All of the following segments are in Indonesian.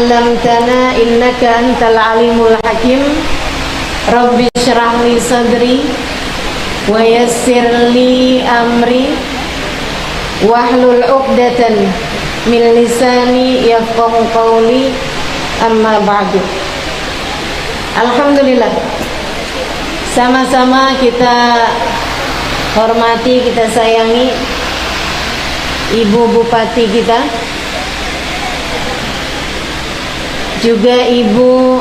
'allamtana innaka antal alimul hakim. Rabbi shrah li sadri wa yassir li amri wahlul 'uqdatan min lisani yafqahu qawli. Amma ba'du. Alhamdulillah, sama-sama kita hormati, kita sayangi Ibu Bupati kita, juga Ibu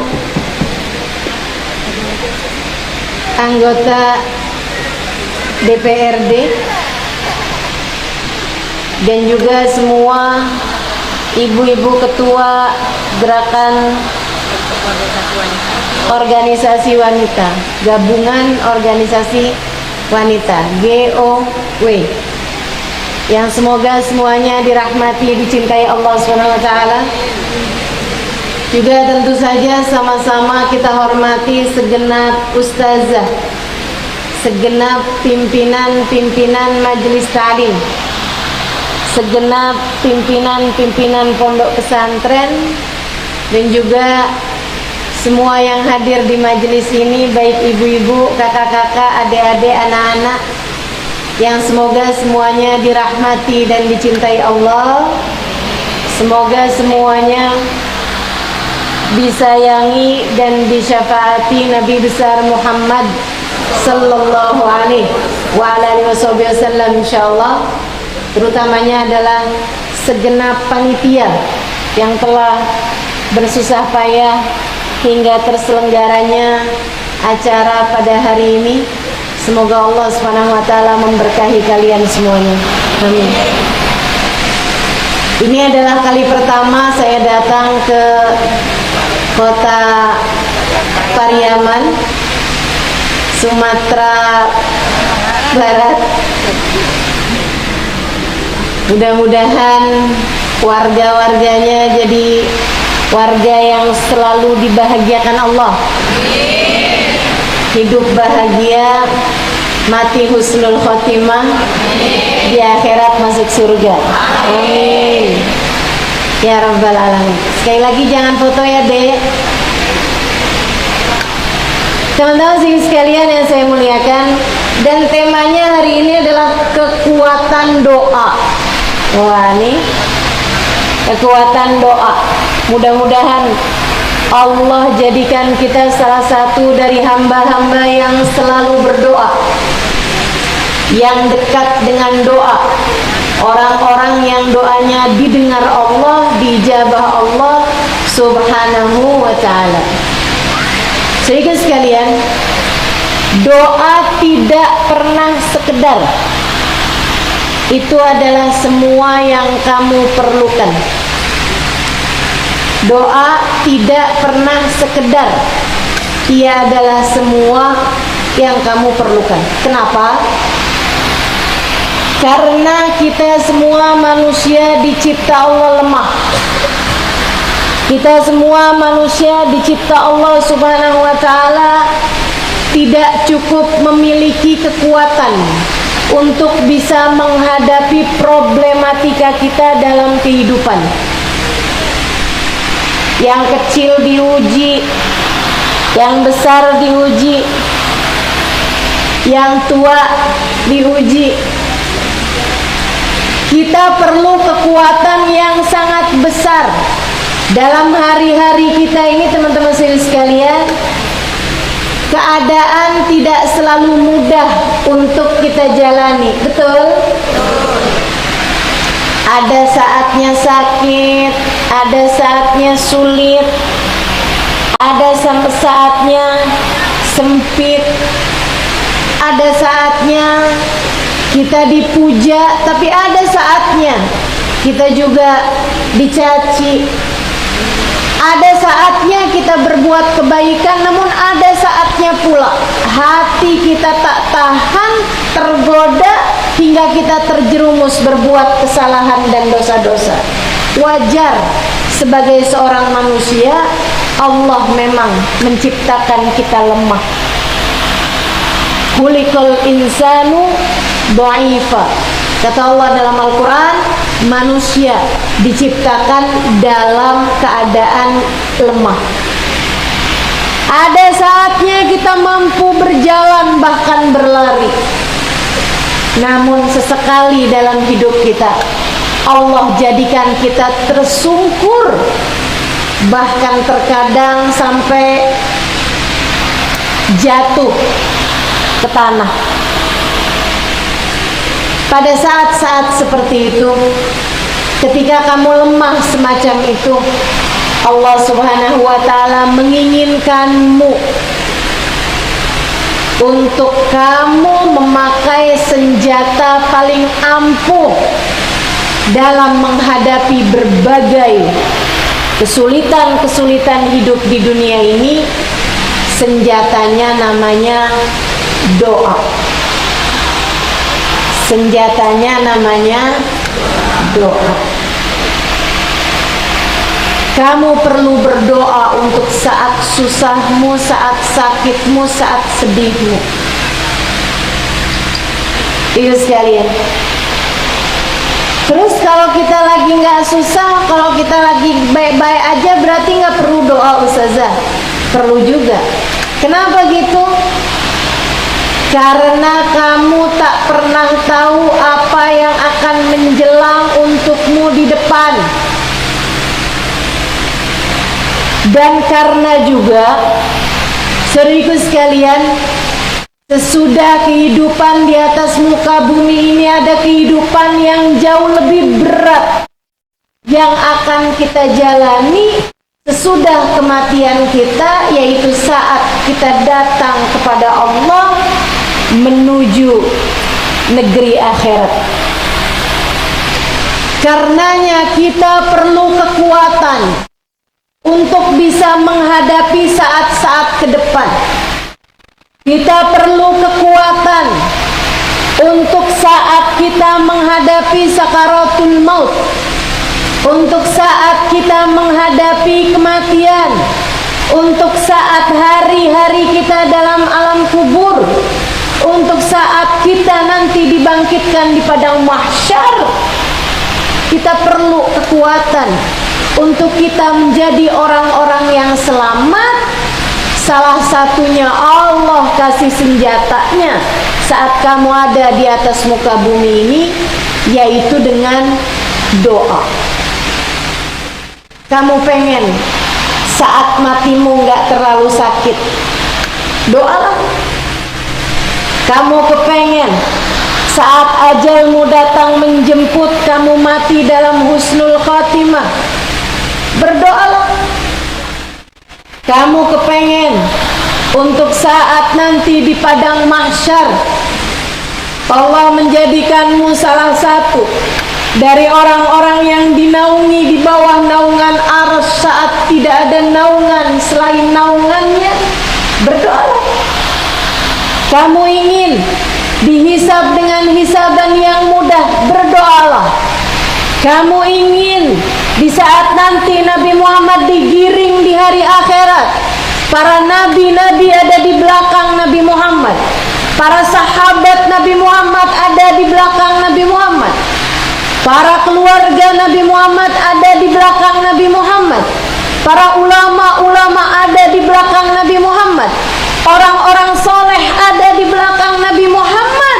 anggota DPRD, dan juga semua ibu-ibu ketua gerakan organisasi wanita, gabungan organisasi wanita GOW, yang semoga semuanya dirahmati, dicintai Allah SWT. Juga tentu saja sama-sama kita hormati segenap ustazah, segenap pimpinan-pimpinan majelis ta'lim, segenap pimpinan-pimpinan pondok pesantren, dan juga semua yang hadir di majelis ini, baik ibu-ibu, kakak-kakak, adik-adik, anak-anak, yang semoga semuanya dirahmati dan dicintai Allah. Semoga semuanya disayangi dan disyafaati Nabi besar Muhammad sallallahu alaihi wa alihi wasallam, insyaallah. Terutamanya adalah segenap panitia yang telah bersusah payah hingga terselenggaranya acara pada hari ini. Semoga Allah SWT memberkahi kalian semuanya. Amin. Ini adalah kali pertama saya datang ke kota Pariaman, Sumatera Barat. Mudah-mudahan warga-warganya jadi warga yang selalu dibahagiakan Allah. Hidup bahagia, mati husnul khotimah, di akhirat masuk surga. Amin. Ya Rabbal Alamin. Sekali lagi jangan foto ya, Dek. Teman-teman sekalian yang saya muliakan, dan temanya hari ini adalah kekuatan doa. Wah, ini kekuatan doa. Mudah-mudahan Allah jadikan kita salah satu dari hamba-hamba yang selalu berdoa, yang dekat dengan doa, orang-orang yang doanya didengar Allah, dijabah Allah subhanahu wa ta'ala. Sehingga sekalian, doa tidak pernah sekedar. Itu adalah semua yang kamu perlukan. Doa tidak pernah sekedar. Ia adalah semua yang kamu perlukan. Kenapa? Karena kita semua manusia dicipta Allah lemah. Kita semua manusia dicipta Allah subhanahu wa ta'ala tidak cukup memiliki kekuatan untuk bisa menghadapi problematika kita dalam kehidupan. Yang kecil diuji, yang besar diuji, yang tua diuji. Kita perlu kekuatan yang sangat besar dalam hari-hari kita ini, teman-teman sekalian. Keadaan tidak selalu mudah untuk kita jalani, betul? Ada saatnya sakit, ada saatnya sulit, ada saatnya sempit, ada saatnya kita dipuja, tapi ada saatnya kita juga dicaci. Ada saatnya kita berbuat kebaikan, namun ada saatnya pula hati kita tak tahan, tergoda, hingga kita terjerumus berbuat kesalahan dan dosa-dosa. Wajar, sebagai seorang manusia, Allah memang menciptakan kita lemah. Khuliqal insanu dha'ifa Kata Allah dalam Al-Quran, manusia diciptakan dalam keadaan lemah. Ada saatnya kita mampu berjalan bahkan berlari. Namun sesekali dalam hidup kita Allah jadikan kita tersungkur, bahkan terkadang sampai jatuh ke tanah. Pada saat-saat seperti itu, ketika kamu lemah semacam itu, Allah Subhanahu wa ta'ala menginginkanmu untuk kamu memakai senjata paling ampuh dalam menghadapi berbagai kesulitan-kesulitan hidup di dunia ini. Senjatanya namanya doa. Senjatanya namanya doa. Kamu perlu berdoa untuk saat susahmu, saat sakitmu, saat sedihmu. Itu sekalian. Terus kalau kita lagi nggak susah, kalau kita lagi baik-baik aja, berarti nggak perlu doa, Ustazah? Perlu juga. Kenapa gitu? Karena kamu tak pernah tahu apa yang akan menjelang untukmu di depan. Dan karena juga, saudariku sekalian, sesudah kehidupan di atas muka bumi ini ada kehidupan yang jauh lebih berat yang akan kita jalani sesudah kematian kita, yaitu saat kita datang kepada Allah menuju negeri akhirat. Karenanya kita perlu kekuatan untuk bisa menghadapi saat-saat ke depan. Kita perlu kekuatan untuk saat kita menghadapi sakaratul maut, untuk saat kita menghadapi kematian, untuk saat hari-hari kita dalam alam kubur, untuk saat kita nanti dibangkitkan di padang mahsyar. Kita perlu kekuatan untuk kita menjadi orang-orang yang selamat. Salah satunya Allah kasih senjatanya saat kamu ada di atas muka bumi ini, yaitu dengan doa. Kamu pengen saat matimu nggak terlalu sakit, doalah. Kamu kepengen saat ajalmu datang menjemput kamu mati dalam husnul khotimah, berdoalah. Kamu kepengen untuk saat nanti di padang mahsyar Allah menjadikanmu salah satu dari orang-orang yang dinaungi di bawah naungan arsy saat tidak ada naungan selain naungannya, berdoalah. Kamu ingin dihisab dengan hisaban yang mudah, berdoalah. Kamu ingin di saat nanti Nabi Muhammad digiring di hari akhirat, para nabi-nabi ada di belakang Nabi Muhammad, para sahabat Nabi Muhammad ada di belakang Nabi Muhammad, para keluarga Nabi Muhammad ada di belakang Nabi Muhammad, para ulama-ulama ada di belakang Nabi Muhammad, orang-orang soleh ada di belakang Nabi Muhammad.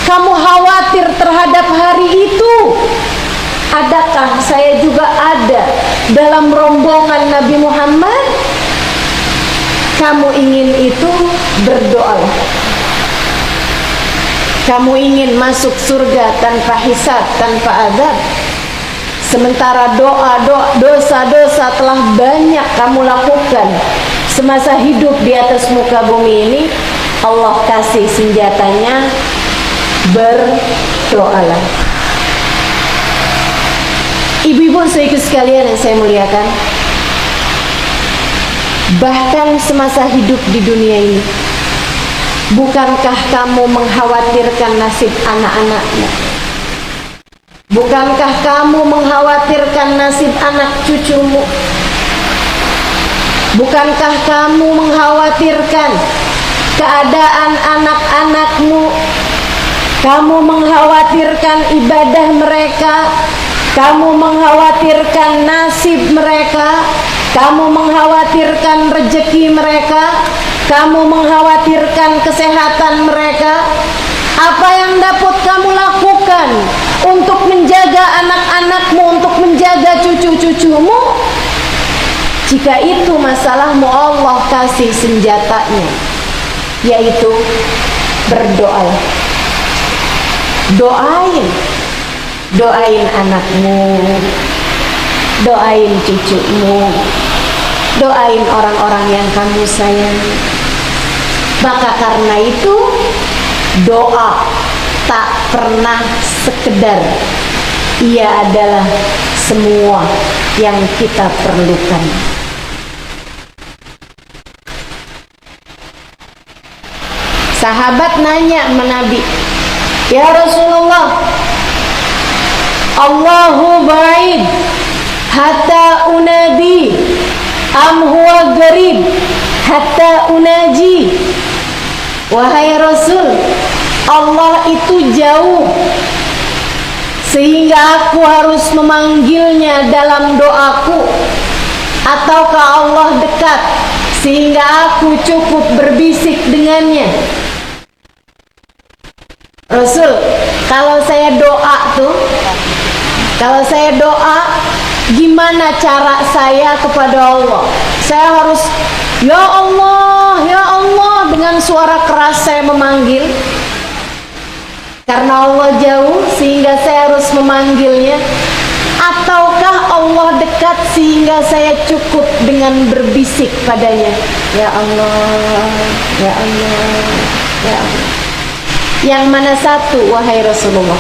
Kamu khawatir terhadap hari itu? Adakah saya juga ada dalam rombongan Nabi Muhammad? Kamu ingin itu, berdoalah. Kamu ingin masuk surga tanpa hisab, tanpa azab. Sementara dosa-dosa telah banyak kamu lakukan semasa hidup di atas muka bumi ini. Allah kasih senjatanya, berdoalah. Ibu-ibu saudaraku sekalian yang saya muliakan, bahkan semasa hidup di dunia ini, bukankah kamu mengkhawatirkan nasib anak-anakmu? Bukankah kamu mengkhawatirkan nasib anak cucumu? Bukankah kamu mengkhawatirkan keadaan anak-anakmu kamu mengkhawatirkan ibadah mereka, kamu mengkhawatirkan nasib mereka, kamu mengkhawatirkan rezeki mereka, kamu mengkhawatirkan kesehatan mereka. Apa yang dapat kamu lakukan untuk menjaga anak-anakmu, untuk menjaga cucu-cucumu? Jika itu masalahmu, Allah kasih senjatanya, yaitu berdoa. Doain anakmu, doain cucumu, doain orang-orang yang kamu sayangi. Maka karena itu, doa tak pernah sekedar, ia adalah semua yang kita perlukan. Sahabat nanya sama Nabi, ya Rasulullah, Allahu ba'id hatta unadi am huwa garib hatta unaji. Wahai Rasul, Allah itu jauh sehingga aku harus memanggilnya dalam doaku, ataukah Allah dekat sehingga aku cukup berbisik dengannya? Rasul, kalau saya doa gimana cara saya kepada Allah? Saya harus ya Allah, ya Allah, dengan suara keras saya memanggil karena Allah jauh sehingga saya harus memanggilnya, ataukah Allah dekat sehingga saya cukup dengan berbisik padanya, ya Allah, ya Allah, ya Allah? Yang mana satu, wahai Rasulullah?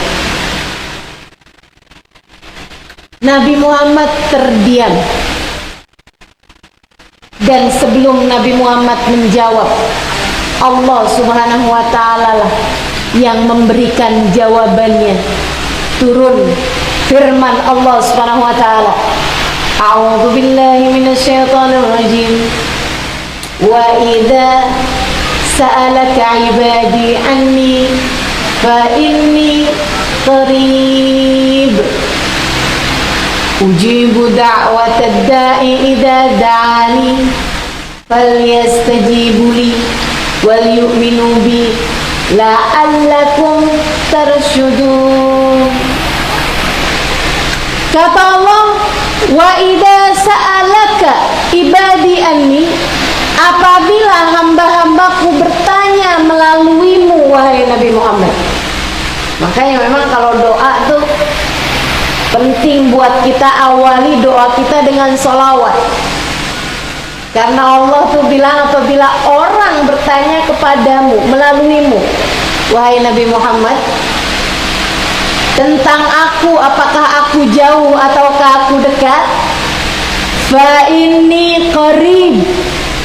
Nabi Muhammad terdiam. Dan sebelum Nabi Muhammad menjawab, Allah Subhanahu wa ta'ala lah yang memberikan jawabannya. Turun firman Allah Subhanahu wa ta'ala, A'udzu billahi minasyaitonir rajim. Wa idza sa'alaka 'ibadi anni fa inni qarib ujibu da'watad da'i idza da'ani falyastajibu li wal yu'minu bi la'allakum tarsyudun. Kata Allah, wa idza sa'alaka ibadi anni, apabila hamba-hambaku bertanya melaluimu, wahai Nabi Muhammad. Makanya memang kalau doa tuh penting buat kita awali doa kita dengan sholawat. Karena Allah tuh bilang, apabila orang bertanya kepadamu melaluimu, wahai Nabi Muhammad, tentang aku, apakah aku jauh ataukah aku dekat, fa inni qarib,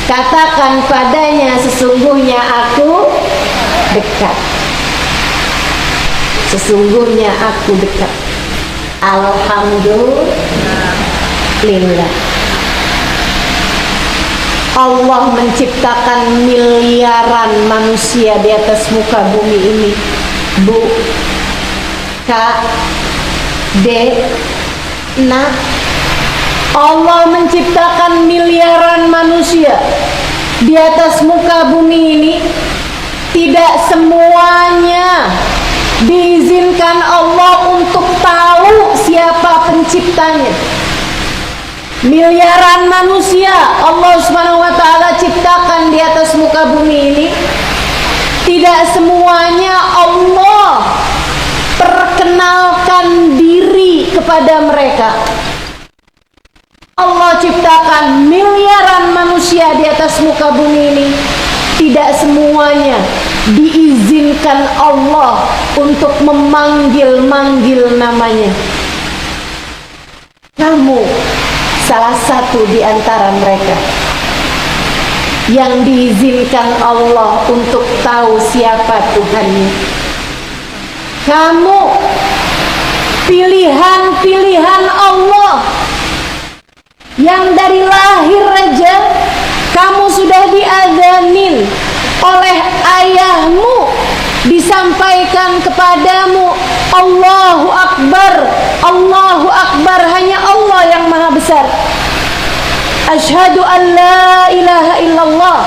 katakan padanya sesungguhnya aku dekat. Sesungguhnya aku dekat. Alhamdulillah. Allah menciptakan miliaran manusia di atas muka bumi ini. Bu, Kak, Dek, Nak, Allah menciptakan miliaran manusia di atas muka bumi ini. Tidak semuanya diizinkan Allah untuk tahu siapa penciptanya. Miliaran manusia Allah Subhanahu wa ta'ala ciptakan di atas muka bumi ini. Tidak semuanya Allah perkenalkan diri kepada mereka. Allah ciptakan miliaran manusia di atas muka bumi ini. Tidak semuanya diizinkan Allah untuk memanggil-manggil namanya. Kamu salah satu di antara mereka yang diizinkan Allah untuk tahu siapa Tuhannya. Kamu pilihan-pilihan Allah yang dari lahir aja kamu sudah diazanin oleh ayahmu disampaikan kepadamu, Allahu Akbar, Allahu Akbar, hanya Allah yang maha besar. Asyhadu an la ilaha illallah,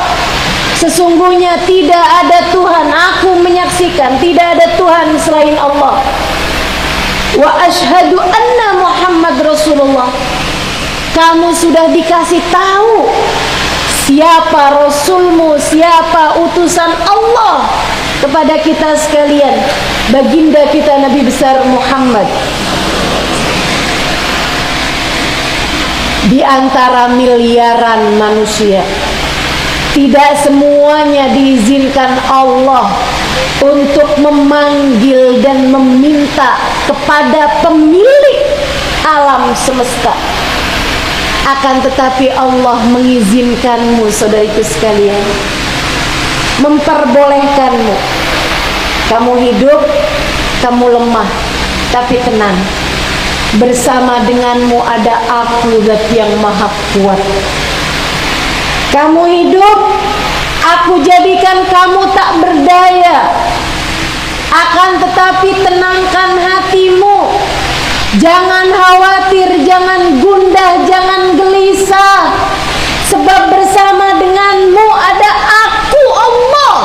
sesungguhnya tidak ada Tuhan, aku menyaksikan tidak ada Tuhan selain Allah. Wa asyhadu anna Muhammad Rasulullah, kamu sudah dikasih tahu siapa Rasulmu, siapa utusan Allah kepada kita sekalian, baginda kita Nabi besar Muhammad. Di antara miliaran manusia, tidak semuanya diizinkan Allah untuk memanggil dan meminta kepada pemilik alam semesta. Akan tetapi Allah mengizinkanmu, saudariku sekalian, memperbolehkanmu. Kamu hidup, kamu lemah, tapi tenang. Bersama denganmu ada aku, Zat yang maha kuat. Kamu hidup, aku jadikan kamu tak berdaya. Akan tetapi tenangkan hatimu. Jangan khawatir, jangan gundah, jangan gelisah. Sebab bersama denganmu ada aku, Allah,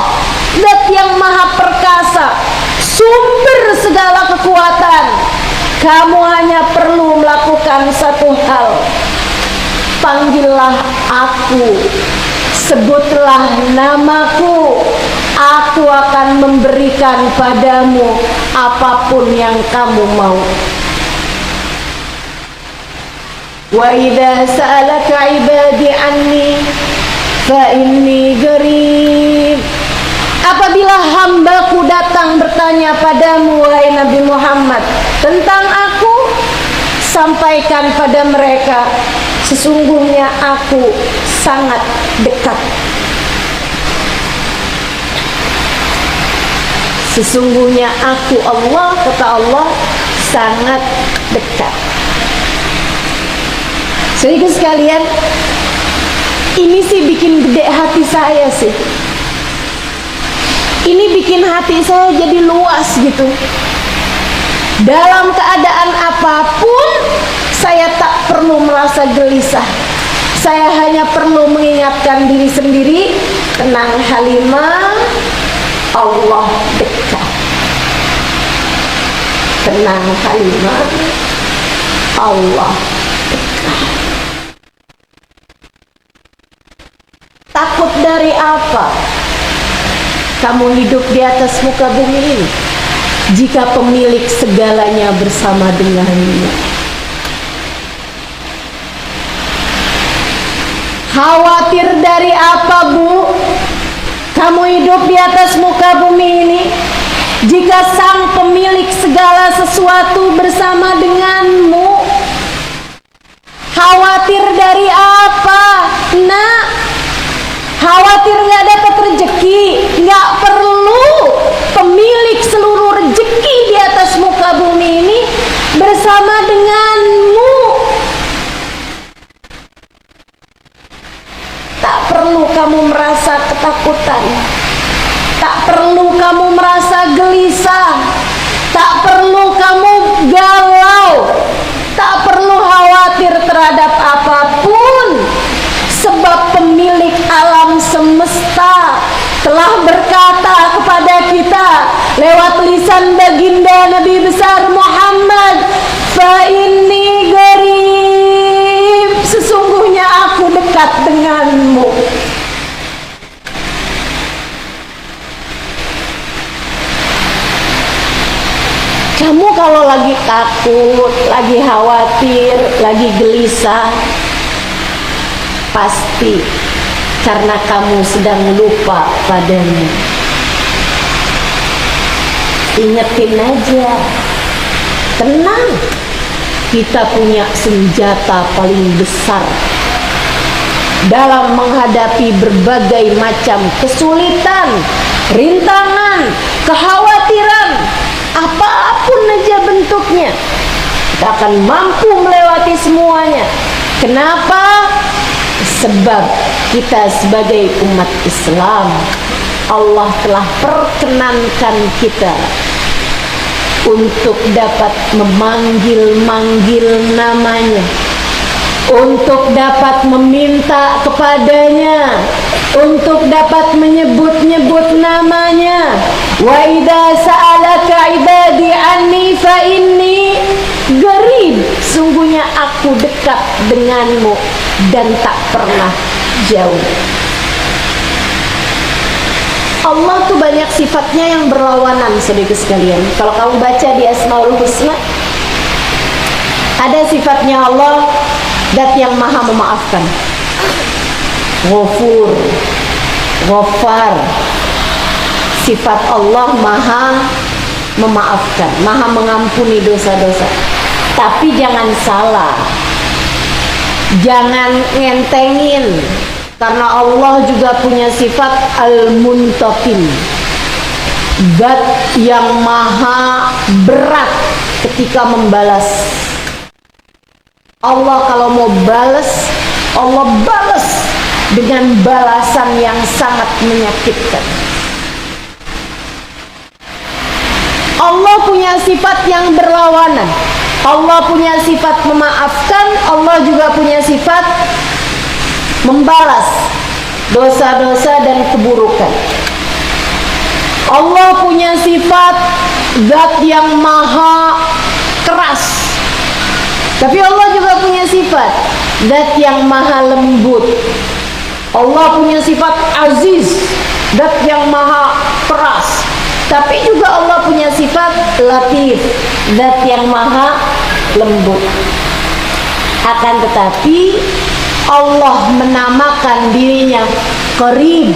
Zat yang maha perkasa, sumber segala kekuatan. Kamu hanya perlu melakukan satu hal. Panggillah aku, sebutlah namaku, aku akan memberikan padamu apapun yang kamu mau. Wa idza sa'alaka ibadi anni fa inni qarib. Apabila hambaku datang bertanya padamu, wahai Nabi Muhammad, tentang aku, sampaikan pada mereka, sesungguhnya aku sangat dekat. Sesungguhnya aku, Allah, kata Allah, sangat dekat. Saudaraku sekalian, ini sih bikin gede hati saya sih. Ini bikin hati saya jadi luas gitu. Dalam keadaan apapun, saya tak perlu merasa gelisah. Saya hanya perlu mengingatkan diri sendiri, tenang Halimah, Allah dekat. Tenang Halimah, Allah dekat. Takut dari apa? Kamu hidup di atas muka bumi ini, jika pemilik segalanya bersama denganmu. Khawatir dari apa, Bu? Kamu hidup di atas muka bumi ini, jika sang pemilik segala sesuatu bersama denganmu. Khawatir dari apa, Nak? Khawatir nggak dapat rezeki? Nggak perlu. Pemilik seluruh rezeki di atas muka bumi ini bersama denganmu. Tak perlu kamu merasa ketakutan. Tak perlu kamu merasa gelisah. Tak perlu kamu galau. Tak perlu khawatir terhadap apapun. Sebab pemilik alam semesta telah berkata kepada kita lewat lisan baginda Nabi besar Muhammad, fa inni qarib, sesungguhnya aku dekat denganmu. Kamu kalau lagi takut, lagi khawatir, lagi gelisah, pasti karena kamu sedang lupa padanya. Ingetin aja, tenang, kita punya senjata paling besar dalam menghadapi berbagai macam kesulitan, rintangan, kekhawatiran, apapun aja bentuknya. Kita akan mampu melewati semuanya. Kenapa? Sebab kita sebagai umat Islam Allah telah perkenankan kita untuk dapat memanggil-manggil namanya, untuk dapat meminta kepadanya, untuk dapat menyebut-nyebut namanya. Wa idza sa'alaka ibadi anni fa inni qarib, sungguhnya aku dekat denganmu dan tak pernah jauh. Allah tuh banyak sifatnya yang berlawanan, saudara sekalian. Kalau kamu baca di Asmaul Husna, ada sifatnya Allah, zat yang maha memaafkan, Ghafur, Ghaffar. Sifat Allah maha memaafkan, maha mengampuni dosa-dosa. Tapi jangan salah, jangan ngentengin, karena Allah juga punya sifat Al-Muntaqim, zat yang maha berat ketika membalas. Allah kalau mau balas, Allah balas dengan balasan yang sangat menyakitkan. Allah punya sifat yang berlawanan. Allah punya sifat memaafkan, Allah juga punya sifat membalas dosa-dosa dan keburukan. Allah punya sifat zat yang maha keras, tapi Allah juga punya sifat zat yang maha lembut. Allah punya sifat aziz, zat yang maha keras, tapi juga Allah punya sifat latif, zat yang maha lembut. Akan tetapi Allah menamakan dirinya Qarib,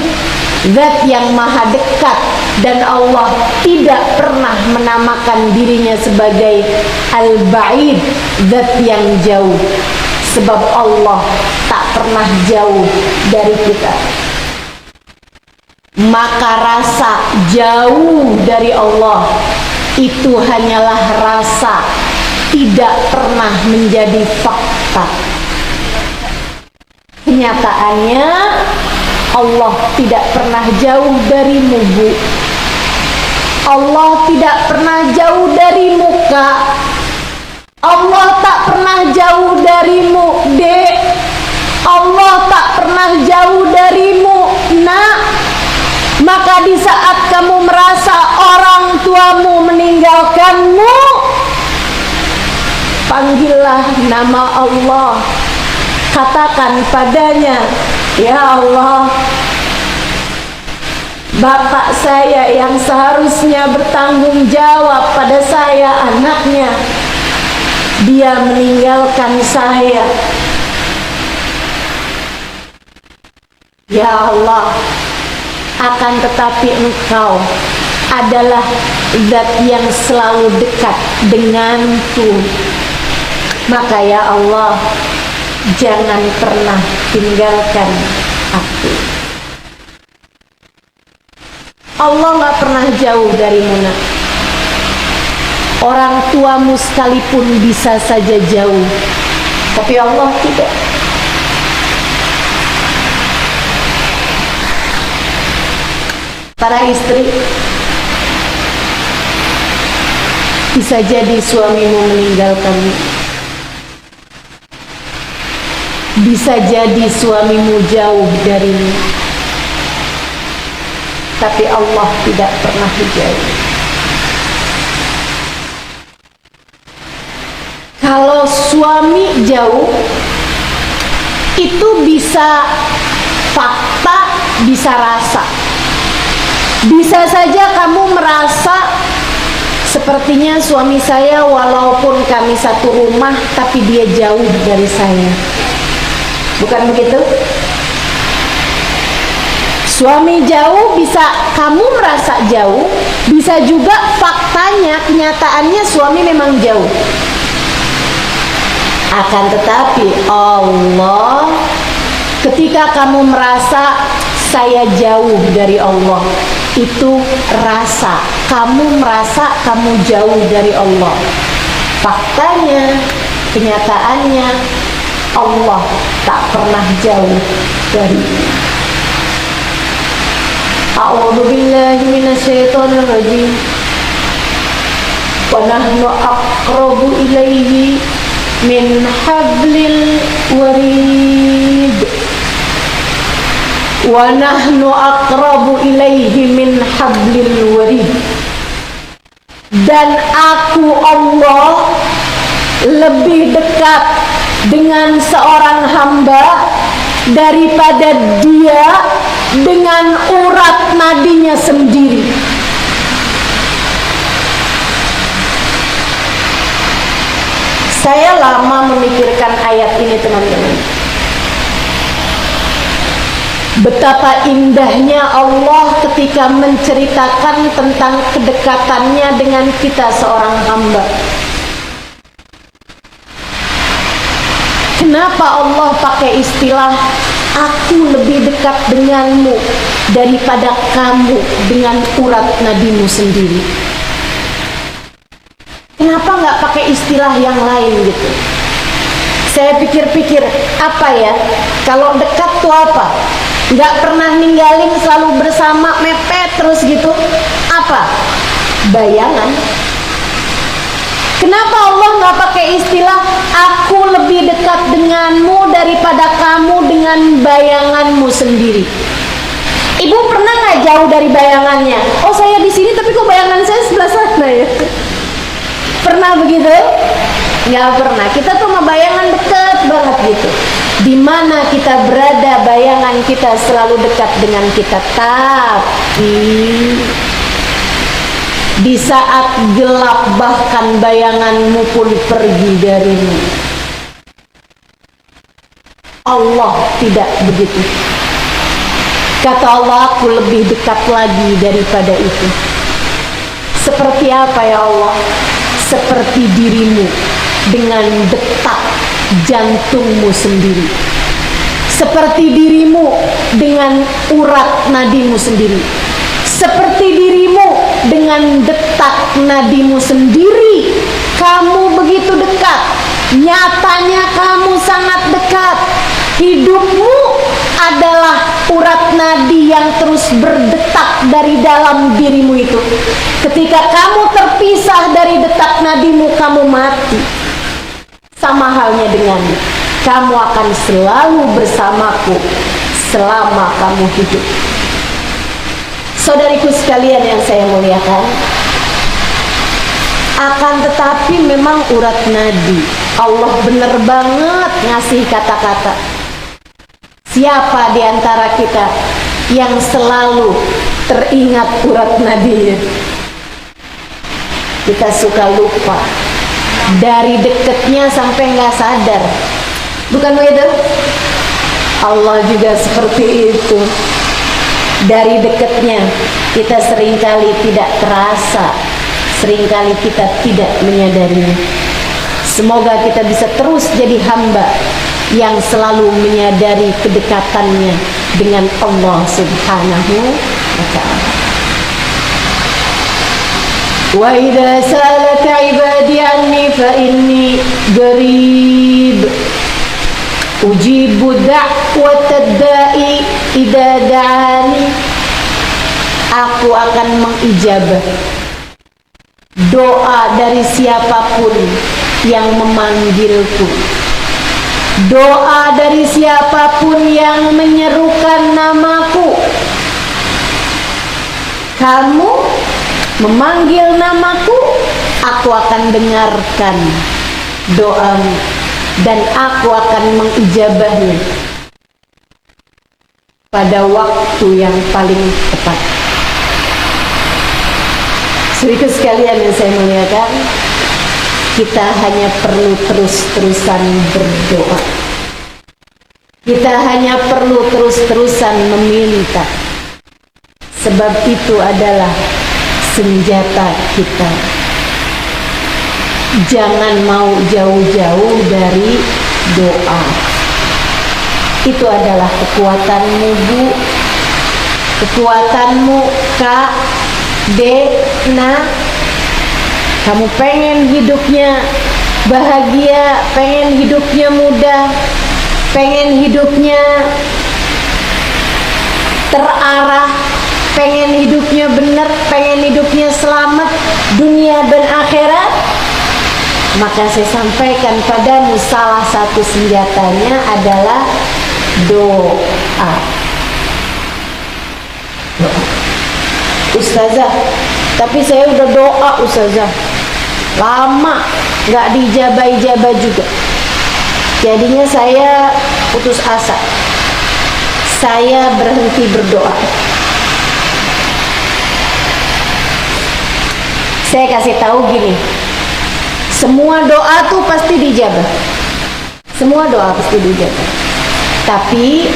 zat yang maha dekat, dan Allah tidak pernah menamakan dirinya sebagai Al-Ba'id, zat yang jauh. Sebab Allah tak pernah jauh dari kita. Maka rasa jauh dari Allah itu hanyalah rasa, tidak pernah menjadi fakta. Kenyataannya Allah tidak pernah jauh darimu, Bu. Allah tidak pernah jauh dari muka. Allah tak pernah jauh darimu, Dek. Allah tak pernah jauh darimu, Nak. Maka di saat kamu merasa orang tuamu meninggalkanmu, panggillah nama Allah. Katakan padanya, ya Allah, bapak saya yang seharusnya bertanggung jawab pada saya, anaknya, dia meninggalkan saya. Ya Allah, akan tetapi Engkau adalah zat yang selalu dekat denganku. Maka ya Allah, jangan pernah tinggalkan aku. Allah gak pernah jauh darimu, Nak. Orang tuamu sekalipun bisa saja jauh, tapi Allah tidak. Para istri, bisa jadi suamimu meninggalkanmu, bisa jadi suamimu jauh darimu, tapi Allah tidak pernah jauh. Kalau suami jauh, itu bisa fakta, bisa rasa. Bisa saja kamu merasa sepertinya suami saya walaupun kami satu rumah, tapi dia jauh dari saya. Bukan begitu? Suami jauh, bisa kamu merasa jauh, bisa juga faktanya, kenyataannya suami memang jauh. Akan tetapi Allah, ketika kamu merasa saya jauh dari Allah, itu rasa, kamu merasa kamu jauh dari Allah. Faktanya, kenyataannya, Allah tak pernah jauh dari. A'udzu billahi minasyaitonir rajim. Wa nahnu aqrabu ilaihi min hablil warid. Wa nahnu aqrabu ilaihi min hablil warid. Dan aku Allah lebih dekat dengan seorang hamba daripada dia dengan urat nadinya sendiri. Saya lama memikirkan ayat ini, teman-teman. Betapa indahnya Allah ketika menceritakan tentang kedekatannya dengan kita seorang hamba. Kenapa Allah pakai istilah aku lebih dekat denganmu daripada kamu dengan urat nadimu sendiri? Kenapa nggak pakai istilah yang lain gitu? Saya pikir-pikir, apa ya? Kalau dekat tuh apa? Nggak pernah ninggalin, selalu bersama, mepet terus gitu. Apa? Bayangan. Kenapa Allah nggak pakai istilah aku lebih dekat denganmu daripada kamu dengan bayanganmu sendiri? Ibu pernah nggak jauh dari bayangannya? Oh, saya di sini tapi kok bayangan saya sebelah sana ya? Pernah begitu? Nggak pernah. Kita tuh sama bayangan dekat banget gitu. Di mana kita berada, bayangan kita selalu dekat dengan kita. Tapi di saat gelap bahkan bayanganmu pun pergi darimu. Allah tidak begitu. Kata Allah, aku lebih dekat lagi daripada itu. Seperti apa ya Allah? Seperti dirimu dengan detak jantungmu sendiri. Seperti dirimu dengan urat nadimu sendiri. Seperti dirimu dengan detak nadimu sendiri. Kamu begitu dekat. Nyatanya kamu sangat dekat. Hidupmu adalah urat nadi yang terus berdetak dari dalam dirimu itu. Ketika kamu terpisah dari detak nadimu, kamu mati. Sama halnya denganmu. Kamu akan selalu bersamaku selama kamu hidup. Saudariku sekalian yang saya muliakan, akan tetapi memang urat nadi Allah benar banget ngasih kata-kata. Siapa di antara kita yang selalu teringat urat nadinya? Kita suka lupa. Dari dekatnya sampai nggak sadar. Bukan begitu? Allah juga seperti itu. Dari dekatnya kita seringkali tidak terasa, seringkali kita tidak menyadarinya. Semoga kita bisa terus jadi hamba yang selalu menyadari kedekatannya dengan Allah Subhanahu wa ta'ala. Wa idza salaka ibadi anni fa inni qarib ujibu da'watad da'i idza da'ani. Aku akan mengijabah doa dari siapapun yang memanggilku, doa dari siapapun yang menyerukan namaku. Kamu memanggil namaku, aku akan dengarkan doamu dan aku akan mengijabahnya pada waktu yang paling tepat. Saudara sekalian yang saya muliakan, kita hanya perlu terus-terusan berdoa. Kita hanya perlu terus-terusan meminta. Sebab itu adalah senjata kita. Jangan mau jauh-jauh dari doa. Itu adalah kekuatanmu, Bu. Kekuatanmu, Kak, Dek, Nak. Kamu pengen hidupnya bahagia, pengen hidupnya mudah, pengen hidupnya terarah, pengen hidupnya benar, pengen hidupnya selamat dunia dan akhirat, maka saya sampaikan padamu salah satu senjatanya adalah doa. Ustazah, tapi saya udah doa Ustazah, lama nggak dijabah-jabah juga. Jadinya saya putus asa, saya berhenti berdoa. Saya kasih tahu gini, semua doa tuh pasti dijabah, semua doa pasti dijabah. Tapi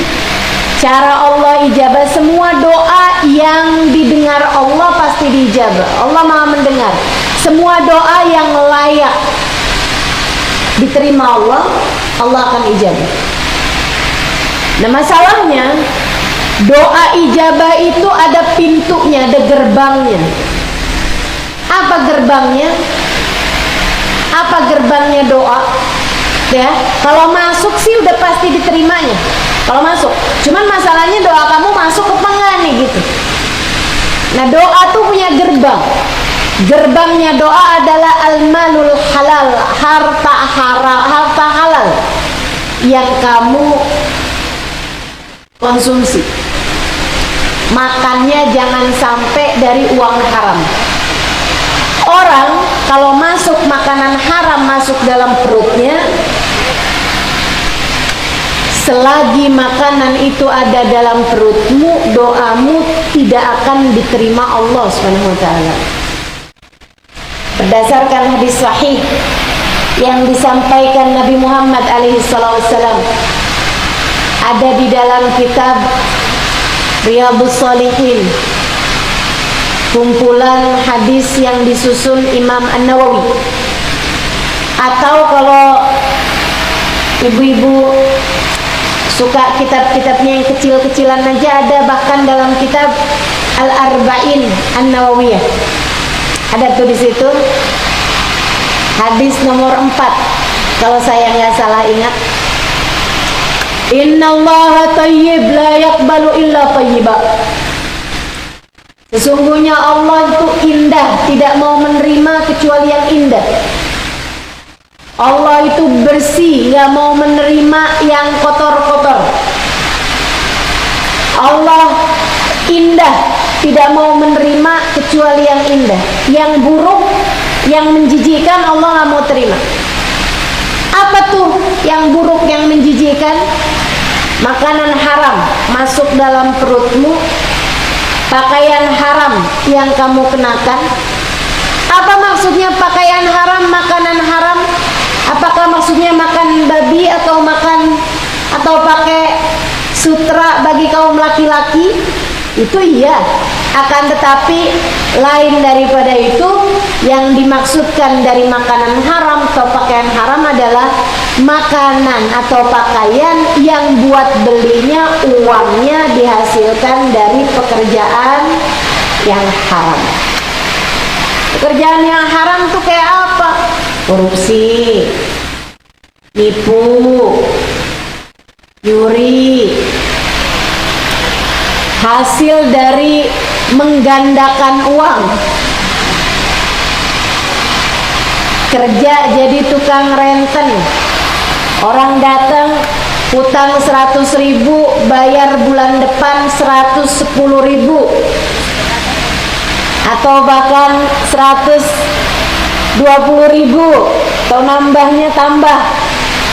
cara Allah ijabah, semua doa yang didengar Allah pasti dijabah. Allah Maha mendengar. Semua doa yang layak diterima Allah, Allah akan ijabah. Nah masalahnya, doa ijabah itu ada pintunya, ada gerbangnya. Apa gerbangnya? Apa gerbangnya doa? Ya, kalau masuk sih udah pasti diterimanya. Kalau masuk, cuman masalahnya doa kamu masuk ke enggak nih gitu. Nah doa tuh punya gerbang. Gerbangnya doa adalah al-malul halal, harta halal yang kamu konsumsi. Makannya jangan sampai dari uang haram. Orang kalau masuk makanan haram masuk dalam perutnya, selagi makanan itu ada dalam perutmu, doamu tidak akan diterima Allah SWT. Berdasarkan hadis sahih yang disampaikan Nabi Muhammad SAW, ada di dalam kitab Riyadhus Shalihin, kumpulan hadis yang disusun Imam An-Nawawi. Atau kalau ibu-ibu suka kitab-kitabnya yang kecil-kecilan aja, ada bahkan dalam kitab Al-Arba'in An-Nawawiyah. Ada tuh di situ hadis nomor 4 kalau saya nggak salah ingat. Innallaha thayyib la yaqbalu illa thayyiba. Sesungguhnya Allah itu indah, tidak mau menerima kecuali yang indah. Allah itu bersih, nggak mau menerima yang kotor-kotor. Allah indah, tidak mau menerima kecuali yang indah. Yang buruk, yang menjijikkan Allah nggak mau terima. Apa tuh yang buruk, yang menjijikkan? Makanan haram masuk dalam perutmu, pakaian haram yang kamu kenakan. Apa maksudnya pakaian haram, makanan haram? Apakah maksudnya makan babi atau pakai sutra bagi kaum laki-laki? Itu iya, akan tetapi lain daripada itu. Yang dimaksudkan dari makanan haram atau pakaian haram adalah makanan atau pakaian yang buat belinya uangnya dihasilkan dari pekerjaan yang haram. Pekerjaan yang haram tuh kayak apa? Korupsi, nipu, nyuri, hasil dari menggandakan uang, kerja jadi tukang renten, orang datang utang 100.000, bayar bulan depan 110.000, atau bahkan 120.000, atau nambahnya tambah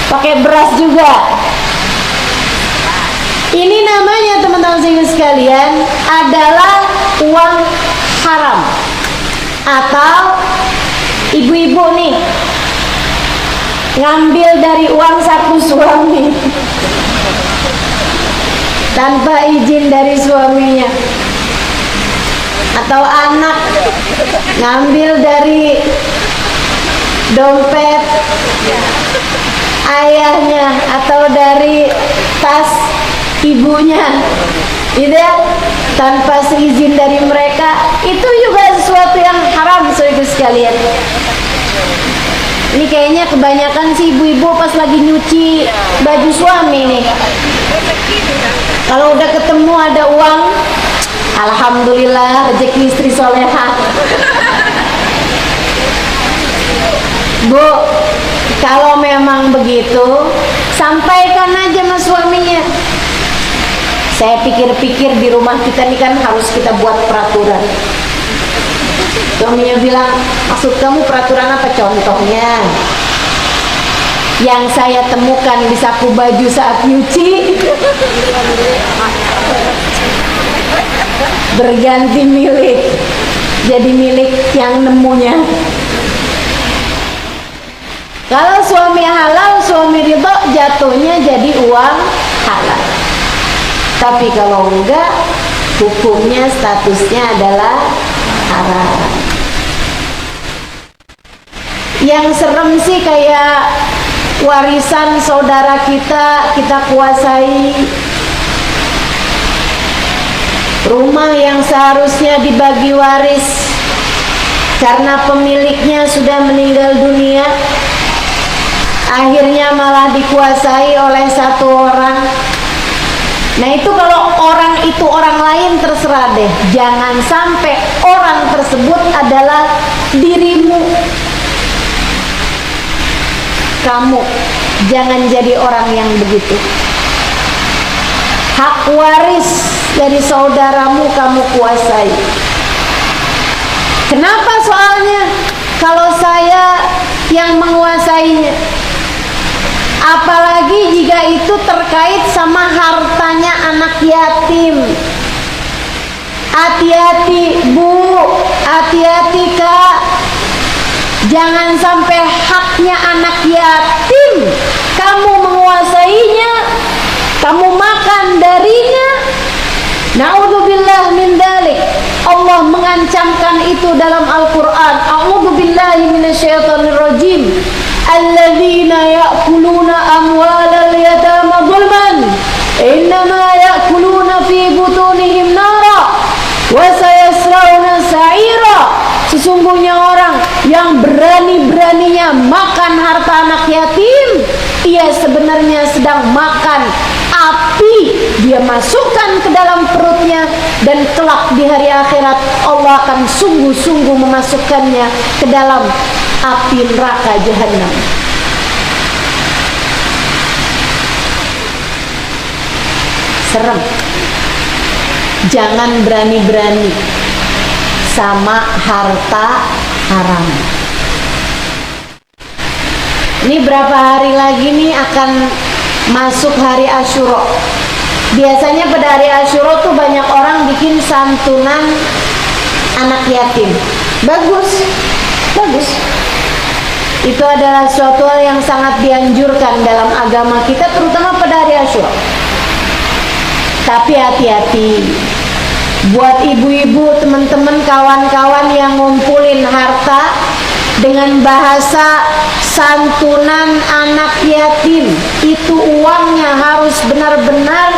pakai beras juga. Ini namanya teman-teman sekalian adalah uang haram. Atau ibu-ibu nih ngambil dari uang satu suami tanpa izin dari suaminya. Atau anak ngambil dari dompet ayahnya atau dari tas ibunya, gitu ya, tanpa seizin dari mereka. Itu juga sesuatu yang haram, saudara sekalian. Ini kayaknya kebanyakan sih ibu-ibu pas lagi nyuci baju suami nih, kalau udah ketemu ada uang, Alhamdulillah rezeki istri soleha. Bu, kalau memang begitu, sampaikan aja sama suaminya. Saya pikir-pikir di rumah kita ini kan harus kita buat peraturan. Suaminya bilang, maksud kamu peraturan apa? Contohnya, yang saya temukan di saku baju saat nyuci berganti milik, jadi milik yang nemunya. Kalau suami halal, suami ridho, jatuhnya jadi uang halal. Tapi kalau enggak, hukumnya statusnya adalah haram. Yang serem sih kayak warisan saudara kita kuasai. Rumah yang seharusnya dibagi waris karena pemiliknya sudah meninggal dunia, akhirnya malah dikuasai oleh satu orang. Nah itu kalau orang itu orang lain terserah deh, jangan sampai orang tersebut adalah dirimu. Kamu jangan jadi orang yang begitu. Hak waris dari saudaramu kamu kuasai. Kenapa soalnya? Kalau saya yang menguasainya, apalagi jika itu terkait sama hartanya anak yatim. Hati-hati Bu, hati-hati Kak, jangan sampai haknya anak yatim kamu menguasainya, kamu makan darinya. Na'udzubillah min dzalik. Allah mengancamkan itu dalam Al-Qur'an. A'udzubillahi minasyaitonir rajim. Alladzina ya'kuluna amwalal yatama zulman innama ya'kuluna fi butunihim nara wa sayaslawna sa'ira. Sesungguhnya orang yang berani-beraninya makan harta anak yatim, ia sebenarnya sedang makan api. Dia masukkan ke dalam perutnya, dan kelak di hari akhirat Allah akan sungguh-sungguh memasukkannya ke dalam api neraka jahanam. Serem. Jangan berani-berani sama harta haram. Ini berapa hari lagi nih akan masuk hari Asyura. Biasanya pada hari Asyura tuh banyak orang bikin santunan anak yatim. Bagus, bagus. Itu adalah suatu hal yang sangat dianjurkan dalam agama kita, terutama pada hari Asyura. Tapi hati-hati, buat ibu-ibu, teman-teman, kawan-kawan yang ngumpulin harta dengan bahasa santunan anak yatim, itu uangnya harus benar-benar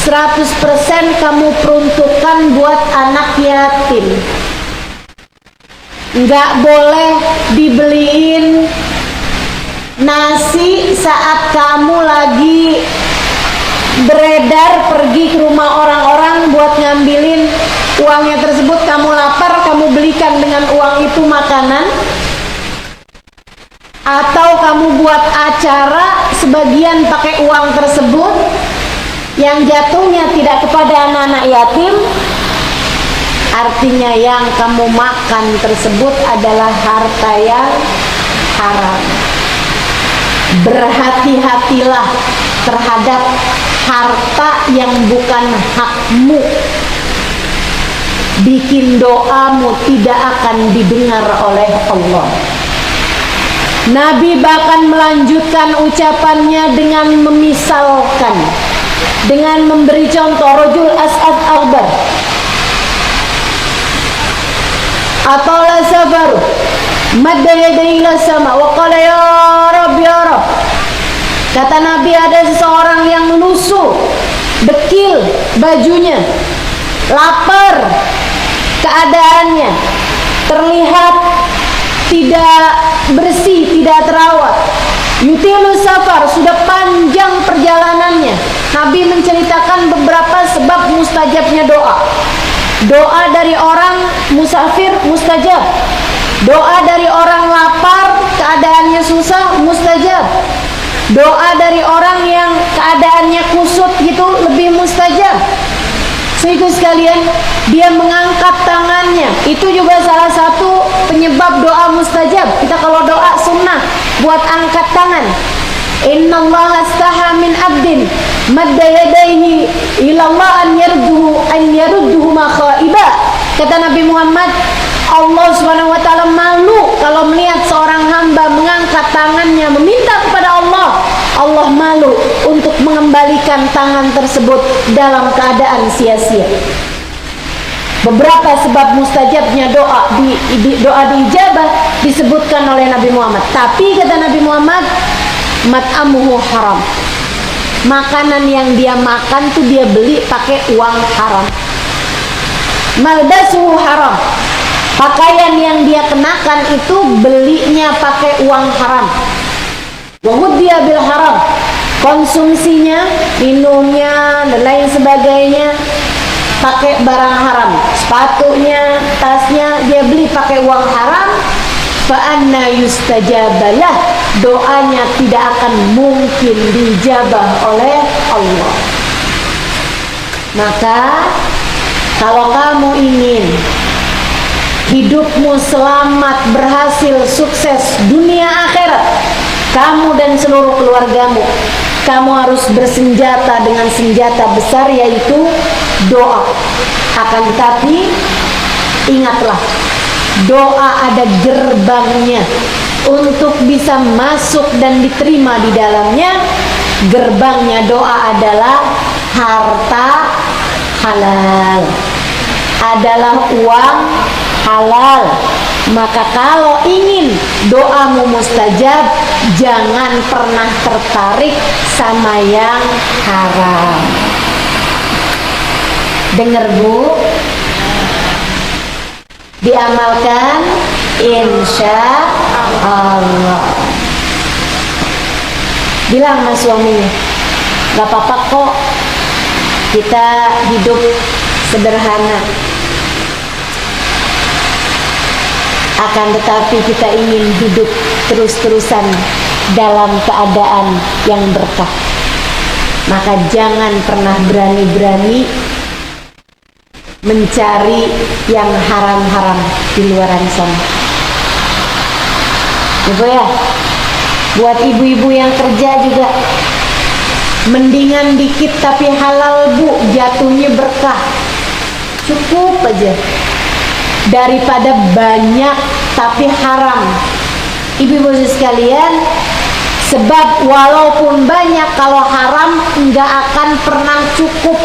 100% kamu peruntukkan buat anak yatim. Nggak boleh dibeliin nasi saat kamu lagi beredar pergi ke rumah orang-orang buat ngambilin uangnya tersebut. Kamu lapar, kamu belikan dengan uang itu makanan, atau kamu buat acara sebagian pakai uang tersebut yang jatuhnya tidak kepada anak-anak yatim. Artinya yang kamu makan tersebut adalah harta yang haram. Berhati-hatilah terhadap harta yang bukan hakmu. Bikin doamu tidak akan didengar oleh Allah. Nabi bahkan melanjutkan ucapannya dengan memisalkan, dengan memberi contoh. Rajul as'ad aghbar atala safaru madda yadayhi ila sama wa qala ya Rabb ya Rabb. Kata Nabi, ada seseorang yang lusuh, dekil bajunya, lapar keadaannya, terlihat tidak bersih, tidak terawat. Yutilu safar, sudah panjang perjalanannya. Nabi menceritakan beberapa sebab mustajabnya doa. Doa dari orang musafir mustajab. Doa dari orang lapar, keadaannya susah, mustajab. Doa dari orang yang keadaannya kusut gitu lebih mustajab. Sehingga sekalian, dia mengangkat tangannya, itu juga salah satu penyebab doa mustajab. Kita kalau doa sunnah buat angkat tangan. Innallaha astaha min abdin madda yadayhi ilallah an yarudduhu ma khaiba. Kata Nabi Muhammad, Allah Subhanahu wa taala malu kalau melihat seorang hamba mengangkat tangannya meminta kepada Allah. Allah malu untuk mengembalikan tangan tersebut dalam keadaan sia-sia. Beberapa sebab mustajabnya doa doa diijabah disebutkan oleh Nabi Muhammad. Tapi kata Nabi Muhammad, mat'amuhu haram. Makanan yang dia makan tuh dia beli pakai uang haram. Malbasuhu haram. Pakaian yang dia kenakan itu belinya pakai uang haram. Wa ghudhiya bil haram. Konsumsinya, minumnya dan lain sebagainya pakai barang haram. Sepatunya, tasnya dia beli pakai uang haram. Fa anna yustajabalah. Doanya tidak akan mungkin dijabah oleh Allah. Maka kalau kamu ingin hidupmu selamat, berhasil, sukses dunia akhirat, kamu dan seluruh keluargamu, kamu harus bersenjata dengan senjata besar, yaitu doa. Akan tetapi ingatlah, doa ada gerbangnya. Untuk bisa masuk dan diterima di dalamnya, gerbangnya doa adalah harta halal, adalah uang halal. Maka kalau ingin doamu mustajab, jangan pernah tertarik sama yang haram. Dengar Bu, diamalkan insya Allah. Bilang sama suaminya, gak apa-apa kok kita hidup sederhana, akan tetapi kita ingin hidup terus-terusan dalam keadaan yang berkah. Maka jangan pernah berani-berani mencari yang haram-haram di luaran sana. Ibu ya, buat ibu-ibu yang kerja juga, mendingan dikit tapi halal Bu, jatuhnya berkah. Cukup aja daripada banyak tapi haram. Ibu-ibu sekalian, sebab walaupun banyak, kalau haram nggak akan pernah cukup.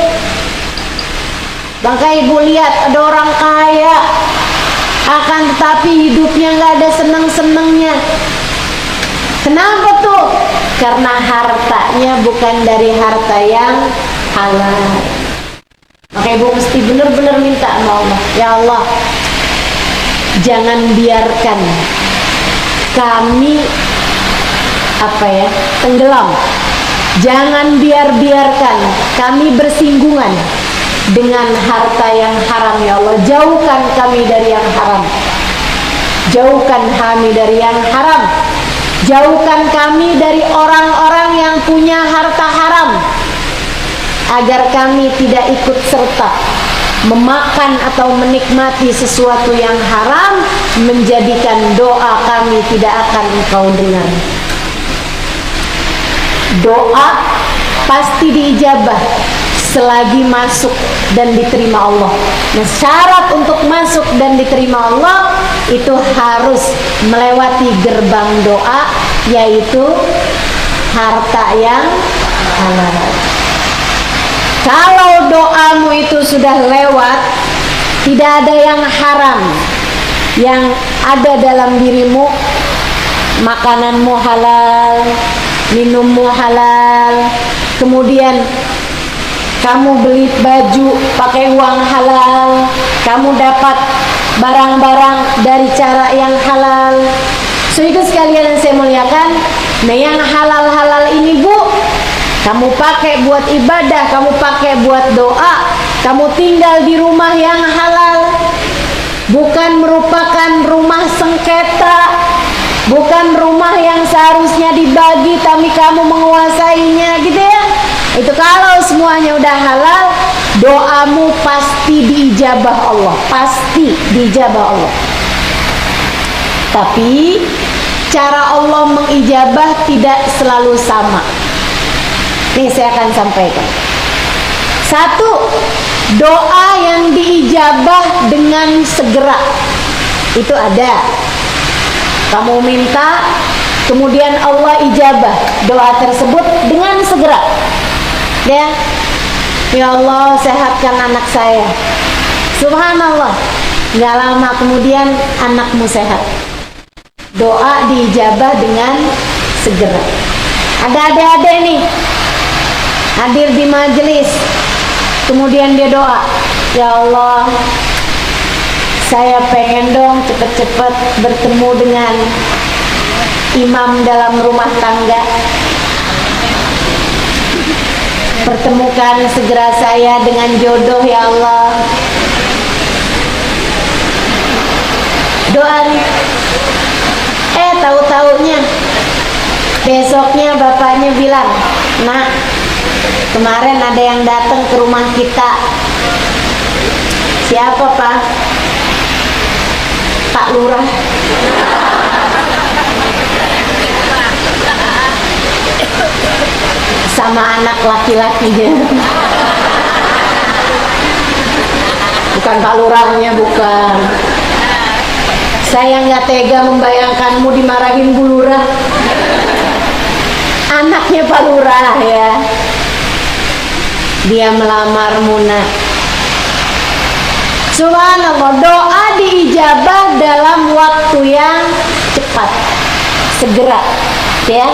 Maka ibu lihat ada orang kaya, akan tetapi hidupnya nggak ada seneng-senengnya. Kenapa tuh? Karena hartanya bukan dari harta yang halal. Maka ibu mesti benar-benar minta sama Allah, ya Allah, jangan biarkan kami tenggelam. Jangan biarkan kami bersinggungan dengan harta yang haram, ya Allah. Jauhkan kami dari yang haram. Jauhkan kami dari yang haram. Jauhkan kami dari orang-orang yang punya harta haram, agar kami tidak ikut serta memakan atau menikmati sesuatu yang haram, menjadikan doa kami tidak akan Engkau dengar. Doa pasti diijabah selagi masuk dan diterima Allah. Nah, syarat untuk masuk dan diterima Allah itu harus melewati gerbang doa, yaitu harta yang halal. Kalau doamu itu sudah lewat, tidak ada yang haram yang ada dalam dirimu, makananmu halal, minummu halal, kemudian kamu beli baju pakai uang halal, kamu dapat barang-barang dari cara yang halal. Saudara sekalian yang saya muliakan, nah yang halal-halal ini Bu, kamu pakai buat ibadah, kamu pakai buat doa, kamu tinggal di rumah yang halal. bukan merupakan rumah sengketa, bukan rumah yang seharusnya dibagi tapi kamu menguasainya gitu ya. Itu kalau semuanya udah halal, doamu pasti diijabah Allah, pasti diijabah Allah. Tapi cara Allah mengijabah tidak selalu sama. Nih saya akan sampaikan. Satu, doa yang diijabah dengan segera. Itu ada. Kamu minta, kemudian Allah ijabah doa tersebut dengan segera. Ya Allah, sehatkan anak saya. Subhanallah, gak lama kemudian anakmu sehat. Doa diijabah dengan segera. Ada adik-adik nih hadir di majelis, kemudian dia doa, ya Allah, saya pengen dong cepet-cepet bertemu dengan imam dalam rumah tangga. Pertemukan segera saya dengan jodoh ya Allah. Doa nih. Tahu-taunya besoknya bapaknya bilang, nak, kemarin ada yang datang ke rumah kita. Siapa Pak? Pak Lurah. Sama anak laki-lakinya. Bukan Pak Lurahnya, bukan. Saya nggak tega membayangkanmu dimarahin Bu Lurah. Anaknya Pak Lurah ya. Dia melamar Muna. Subhanallah, doa diijabah dalam waktu yang cepat, segera. Ya,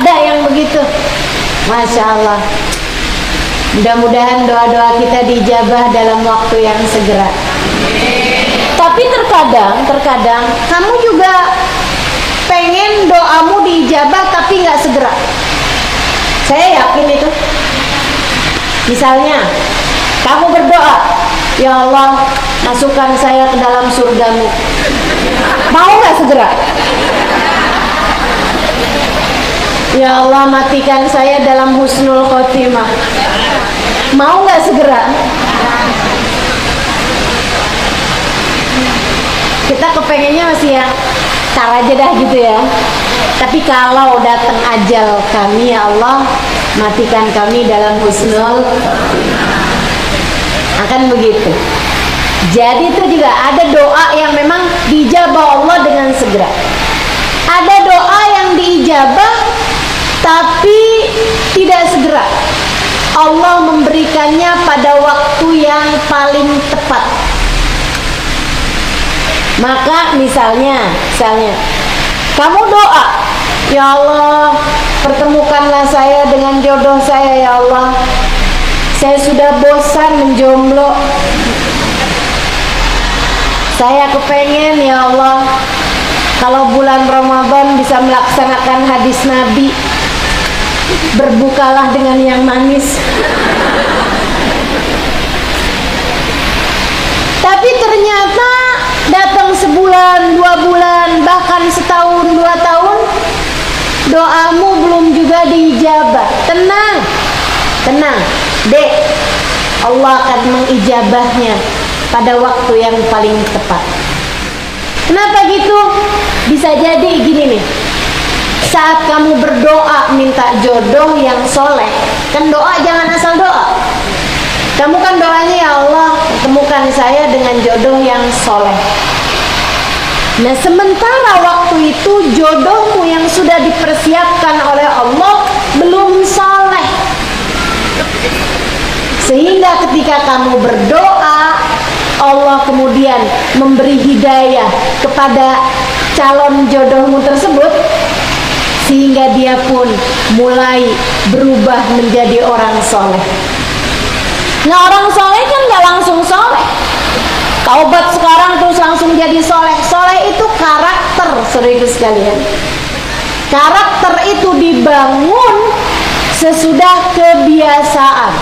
ada yang begitu. Masya Allah. Mudah-mudahan doa-doa kita diijabah dalam waktu yang segera. Tapi terkadang kamu juga pengen doamu diijabah tapi nggak segera. Saya yakin itu. Misalnya, kamu berdoa, ya Allah, masukkan saya ke dalam surgamu. Mau nggak segera? Ya Allah, matikan saya dalam husnul khotimah. Mau nggak segera? Kita kepengennya masih ya tar aja dah gitu ya. Tapi kalau datang ajal kami, ya Allah, matikan kami dalam husnul. Akan begitu. Jadi itu juga ada doa yang memang dijabah Allah dengan segera. Ada doa yang diijabah tapi tidak segera. Allah memberikannya pada waktu yang paling tepat. Maka misalnya kamu doa, ya Allah, pertemukanlah saya dengan jodoh saya ya Allah. Saya sudah bosan menjomblo. Saya kepengen ya Allah, kalau bulan Ramadan bisa melaksanakan hadis Nabi, berbukalah dengan yang manis. Tapi ternyata datang sebulan, 2 bulan, bahkan setahun, 2 tahun, doamu belum juga diijabah. Tenang, dek, Allah akan mengijabahnya pada waktu yang paling tepat. Kenapa gitu? Bisa jadi gini nih, saat kamu berdoa minta jodoh yang soleh, kan doa jangan asal doa. Kamu kan doanya, ya Allah, temukan saya dengan jodoh yang soleh. Nah, sementara waktu itu jodohmu yang sudah dipersiapkan oleh Allah belum soleh. Sehingga ketika kamu berdoa, Allah kemudian memberi hidayah kepada calon jodohmu tersebut, sehingga dia pun mulai berubah menjadi orang soleh. Nah, orang soleh kan gak langsung soleh. Taubat sekarang terus langsung jadi soleh. Soleh itu karakter, saudara sekalian. Karakter itu dibangun sesudah kebiasaan.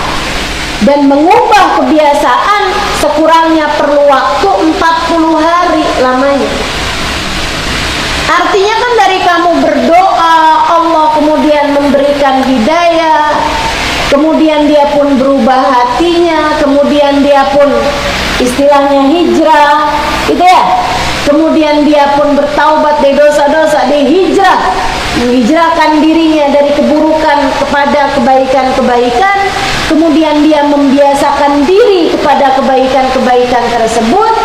Dan mengubah kebiasaan sekurangnya perlu waktu 40 hari. lamanya. Artinya kan dari kamu berdoa, Allah kemudian memberikan hidayah, kemudian dia pun berubah hatinya, kemudian dia pun istilahnya hijrah, gitu ya. Kemudian dia pun bertaubat dari dosa-dosa, dia hijrah, menghijrahkan dirinya dari keburukan kepada kebaikan-kebaikan. Kemudian dia membiasakan diri kepada kebaikan-kebaikan tersebut.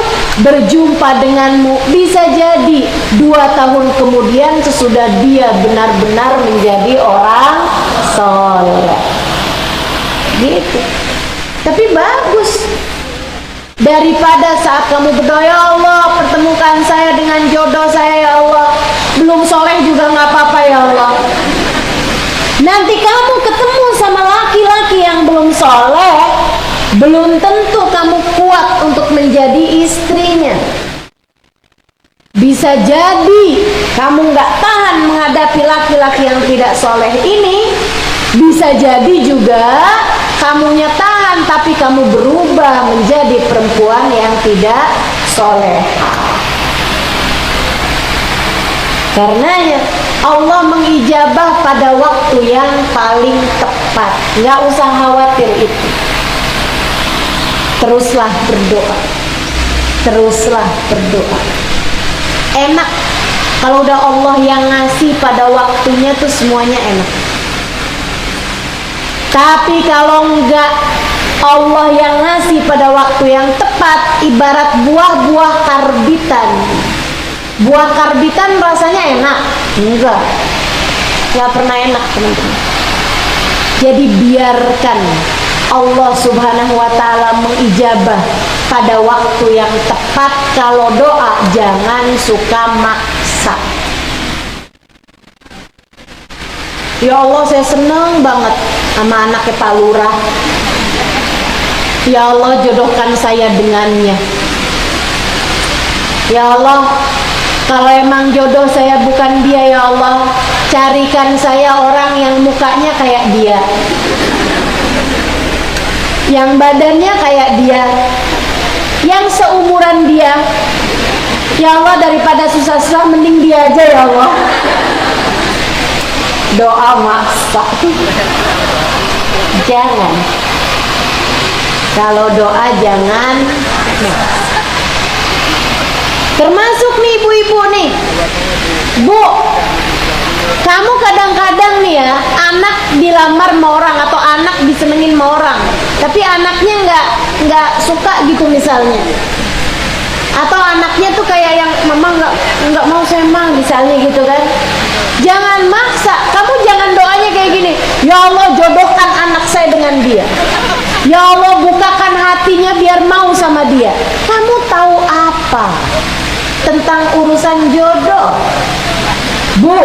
Berjumpa denganmu bisa jadi 2 tahun kemudian sesudah dia benar-benar menjadi orang soleh. Gitu. Tapi bagus. Daripada saat kamu berdoa, ya Allah pertemukan saya dengan jodoh saya ya Allah, belum soleh juga nggak apa-apa ya Allah. Nanti kamu ketemu sama laki-laki yang belum soleh, belum tentu kamu kuat untuk menjadi istrinya. Bisa jadi kamu nggak tahan menghadapi laki-laki yang tidak soleh ini. Bisa jadi juga kamunya tahan, tapi kamu berubah menjadi perempuan yang tidak soleh. Karenanya Allah mengijabah pada waktu yang paling tepat. Nggak usah khawatir itu. Teruslah berdoa. Teruslah berdoa. Enak kalau udah Allah yang ngasih pada waktunya tuh semuanya enak. Tapi kalau enggak Allah yang ngasih pada waktu yang tepat, ibarat buah-buah karbitan. Buah karbitan rasanya enak? Enggak pernah enak teman-teman. Jadi biarkan Allah subhanahu wa ta'ala mengijabah pada waktu yang tepat. Kalau doa jangan suka maksa. Ya Allah saya seneng banget sama anaknya Pak Lurah. Ya Allah jodohkan saya dengannya. Ya Allah kalau emang jodoh saya bukan dia ya Allah, carikan saya orang yang mukanya kayak dia, yang badannya kayak dia, yang seumuran dia. Ya Allah daripada susah-susah mending dia aja ya Allah. Doa maksa jangan. Kalau doa jangan maksa. Termasuk nih ibu-ibu nih, Bu, kamu kadang-kadang nih ya, anak dilamar sama orang atau anak disenengin sama orang, tapi anaknya nggak suka gitu misalnya, atau anaknya tuh kayak yang mama nggak mau saya mah misalnya gitu kan. Jangan maksa. Kamu jangan doanya kayak gini, ya Allah jodohkan anak saya dengan dia, ya Allah bukakan hatinya biar mau sama dia. Kamu tahu apa tentang urusan jodoh? Bu,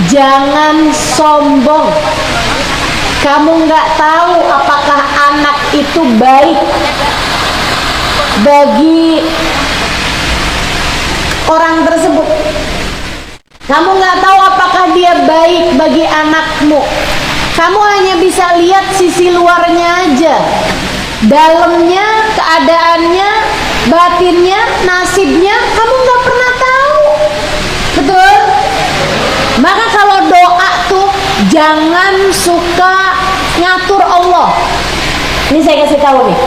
jangan sombong. Kamu nggak tahu apakah anak itu baik bagi orang tersebut. Kamu nggak tahu apakah dia baik bagi anakmu. Kamu hanya bisa lihat sisi luarnya aja, dalamnya, keadaannya, batinnya, nasibnya kamu nggak pernah tahu. Betul? Maka kalau doa tuh jangan suka ngatur Allah. Ini saya kasih tahu nih,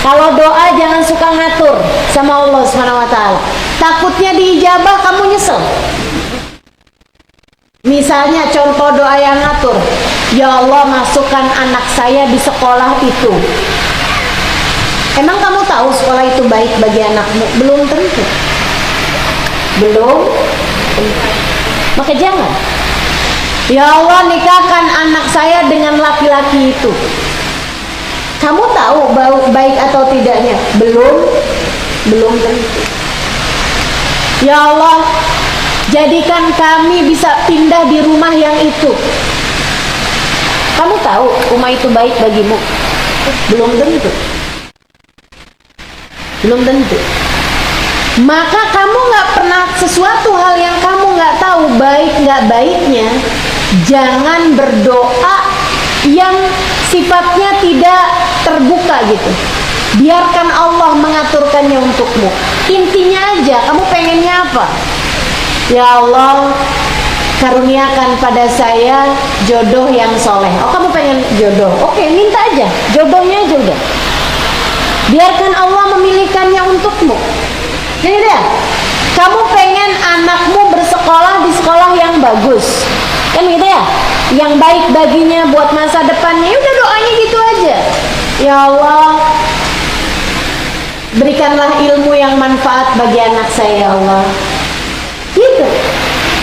kalau doa jangan suka ngatur sama Allah Subhanahu wa ta'ala. Takutnya diijabah kamu nyesel. Misalnya contoh doa yang ngatur, ya Allah masukkan anak saya di sekolah itu. Emang kamu tahu sekolah itu baik bagi anakmu? Belum tentu. Belum tentu. Maka jangan. Ya Allah nikahkan anak saya dengan laki-laki itu. Kamu tahu baik atau tidaknya? Belum tentu. Ya Allah jadikan kami bisa pindah di rumah yang itu. Kamu tahu rumah itu baik bagimu? Belum tentu. Belum tentu. Maka kamu nggak pernah, sesuatu hal yang kamu nggak tahu baik nggak baiknya, jangan berdoa yang sifatnya tidak terbuka gitu. Biarkan Allah mengaturkannya untukmu. Intinya aja, kamu pengennya apa? Ya Allah, karuniakan pada saya jodoh yang soleh. Oh, kamu pengen jodoh? Oke, minta aja, jodohnya aja udah. Biarkan Allah memilihkannya untukmu. Jadi deh, kamu pengen anakmu bersekolah di sekolah yang bagus, kan gitu ya? Yang baik baginya buat masa depannya. Ya udah, doanya gitu aja. Ya Allah, berikanlah ilmu yang manfaat bagi anak saya, ya Allah. Gitu.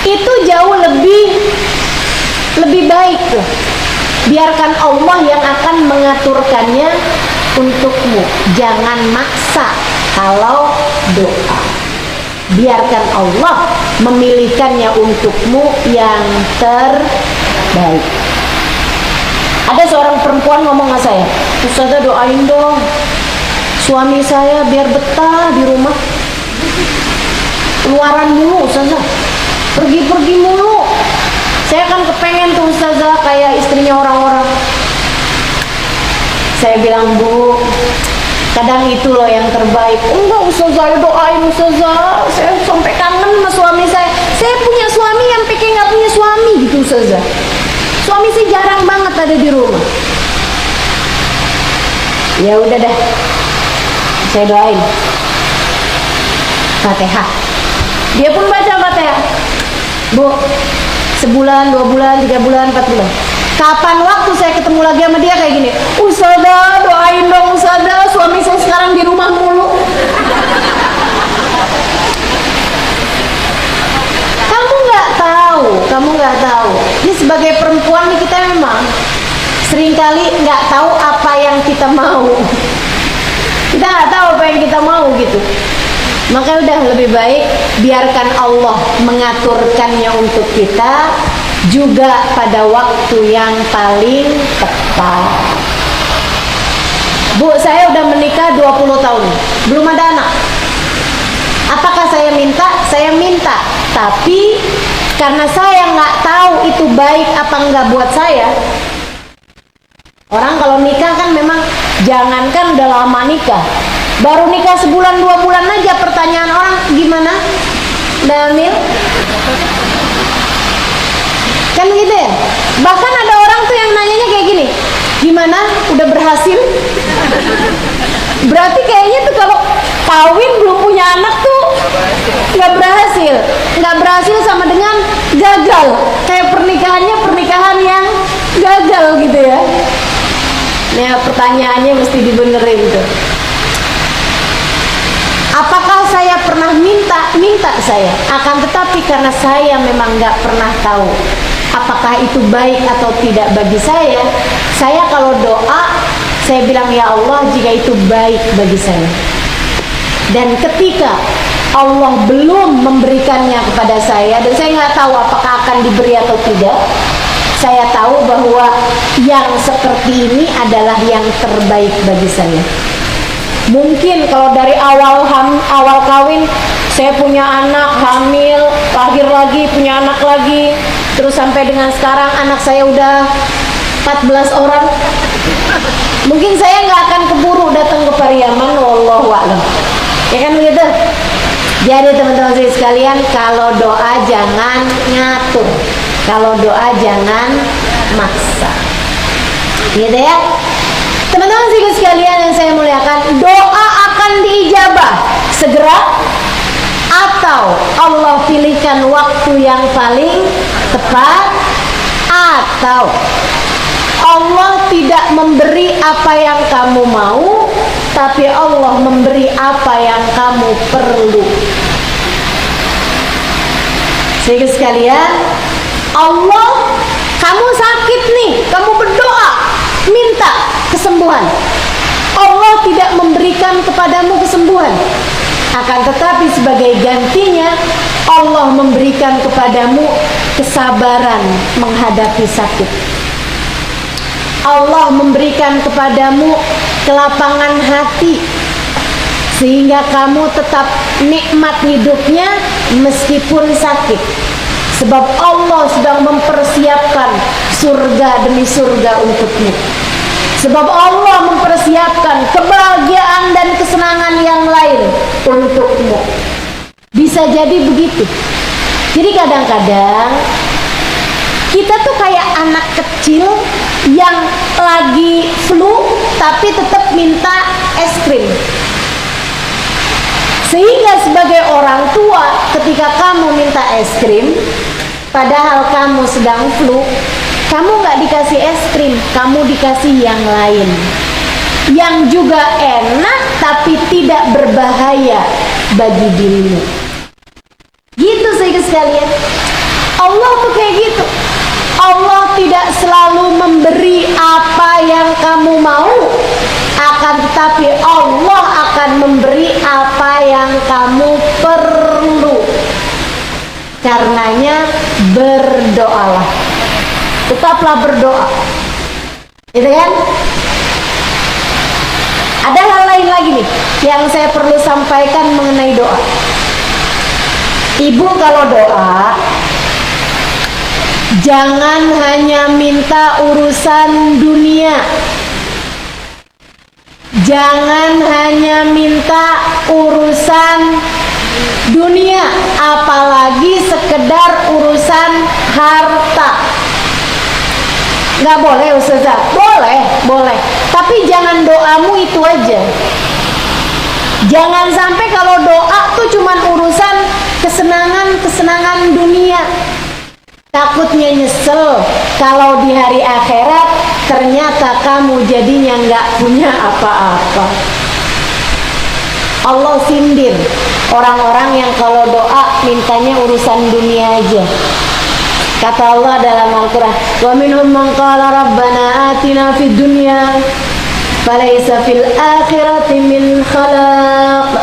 Itu jauh lebih baik tuh. Biarkan Allah yang akan mengaturkannya untukmu. Jangan maksa kalau doa. Biarkan Allah memilihkannya untukmu yang terbaik. Ada seorang perempuan ngomong sama saya, "Ustazah, doain dong suami saya biar betah di rumah. Keluaran mulu Ustazah, pergi-pergi mulu. Saya kan kepengen tuh Ustazah kayak istrinya orang-orang." Saya bilang, "Bu, kadang itu loh yang terbaik." "Enggak Ustazah, doain Ustazah, saya sampai kangen sama suami saya. Saya punya suami yang pikir nggak punya suami gitu Ustazah. Suami sih jarang banget ada di rumah." Ya udah dah, saya doain Fatihah. Dia pun baca Fatihah. "Bu, sebulan, 2 bulan, 3 bulan, 4 bulan. Kapan waktu saya ketemu lagi sama dia kayak gini, Ustazah, doain dong Ustazah, suami saya sekarang di rumah mulu." Kamu nggak tahu. Ini sebagai perempuan nih, kita memang seringkali nggak tahu apa yang kita mau. Kita nggak tahu apa yang kita mau gitu. Maka udah lebih baik biarkan Allah mengaturkannya untuk kita juga pada waktu yang paling tepat. "Bu, saya udah menikah 20 tahun, belum ada anak. Apakah saya minta?" Saya minta, tapi karena saya nggak tahu itu baik apa enggak buat saya. Orang kalau nikah kan memang, jangankan udah lama nikah, baru nikah sebulan 2 bulan aja pertanyaan orang, "Gimana, Damil?" Kan gitu ya. Bahkan ada orang tuh yang nanyanya kayak gini, "Gimana, udah berhasil?" Berarti kayaknya tuh kalau kawin belum punya anak tuh nggak berhasil. Nggak berhasil sama dengan gagal. Kayak pernikahan yang gagal gitu ya. Nah, pertanyaannya mesti dibenerin tuh. Apakah saya pernah minta? Minta saya. Akan tetapi karena saya memang nggak pernah tahu apakah itu baik atau tidak bagi saya kalau doa, saya bilang, "Ya Allah, jika itu baik bagi saya." Dan ketika Allah belum memberikannya kepada saya, dan saya nggak tahu apakah akan diberi atau tidak, saya tahu bahwa yang seperti ini adalah yang terbaik bagi saya. Mungkin kalau dari awal kawin, saya punya anak, hamil, lahir lagi, punya anak lagi, terus sampai dengan sekarang anak saya udah 14 orang. Mungkin saya nggak akan keburu datang ke Pariaman, wallahu a'lam. Ya kan begitu? Jadi teman-teman sekalian, kalau doa jangan ngatur, kalau doa jangan maksa. Gitu ya. Teman-teman sekalian yang saya muliakan, doa akan diijabah segera atau Allah pilihkan waktu yang paling tepat, atau Allah tidak memberi apa yang kamu mau, tapi Allah memberi apa yang kamu perlu. Sehingga sekalian, Allah, kamu sakit nih, kamu berdoa, minta kesembuhan. Allah tidak memberikan kepadamu kesembuhan. Akan tetapi sebagai gantinya, Allah memberikan kepadamu kesabaran menghadapi sakit. Allah memberikan kepadamu kelapangan hati sehingga kamu tetap nikmat hidupnya meskipun sakit. Sebab Allah sedang mempersiapkan surga demi surga untukmu. Sebab Allah mempersiapkan kebahagiaan lain untukmu. Bisa jadi begitu. Jadi kadang-kadang kita tuh kayak anak kecil yang lagi flu tapi tetap minta es krim. Sehingga sebagai orang tua, ketika kamu minta es krim padahal kamu sedang flu, kamu nggak dikasih es krim, kamu dikasih yang lain yang juga enak tapi tidak berbahaya bagi dirimu. Gitu saudara sekalian, Allah tuh kayak gitu. Allah tidak selalu memberi apa yang kamu mau, akan tetapi Allah akan memberi apa yang kamu perlu. Karenanya berdoalah, tetaplah berdoa, gitu kan? Ada hal lain lagi nih yang saya perlu sampaikan mengenai doa. Ibu kalau doa, jangan hanya minta urusan dunia. Jangan hanya minta urusan dunia, apalagi sekedar urusan harta. Nggak boleh Ustazah? Boleh. Tapi jangan doamu itu aja. Jangan sampai kalau doa tuh cuman urusan kesenangan dunia. Takutnya nyesel kalau di hari akhirat ternyata kamu jadinya nggak punya apa-apa. Allah sindir orang-orang yang kalau doa mintanya urusan dunia aja. Kata Allah dalam Al-Quran, wa minhum man qala rabbana atina fid dunya falaysa fil akhirati min khalaq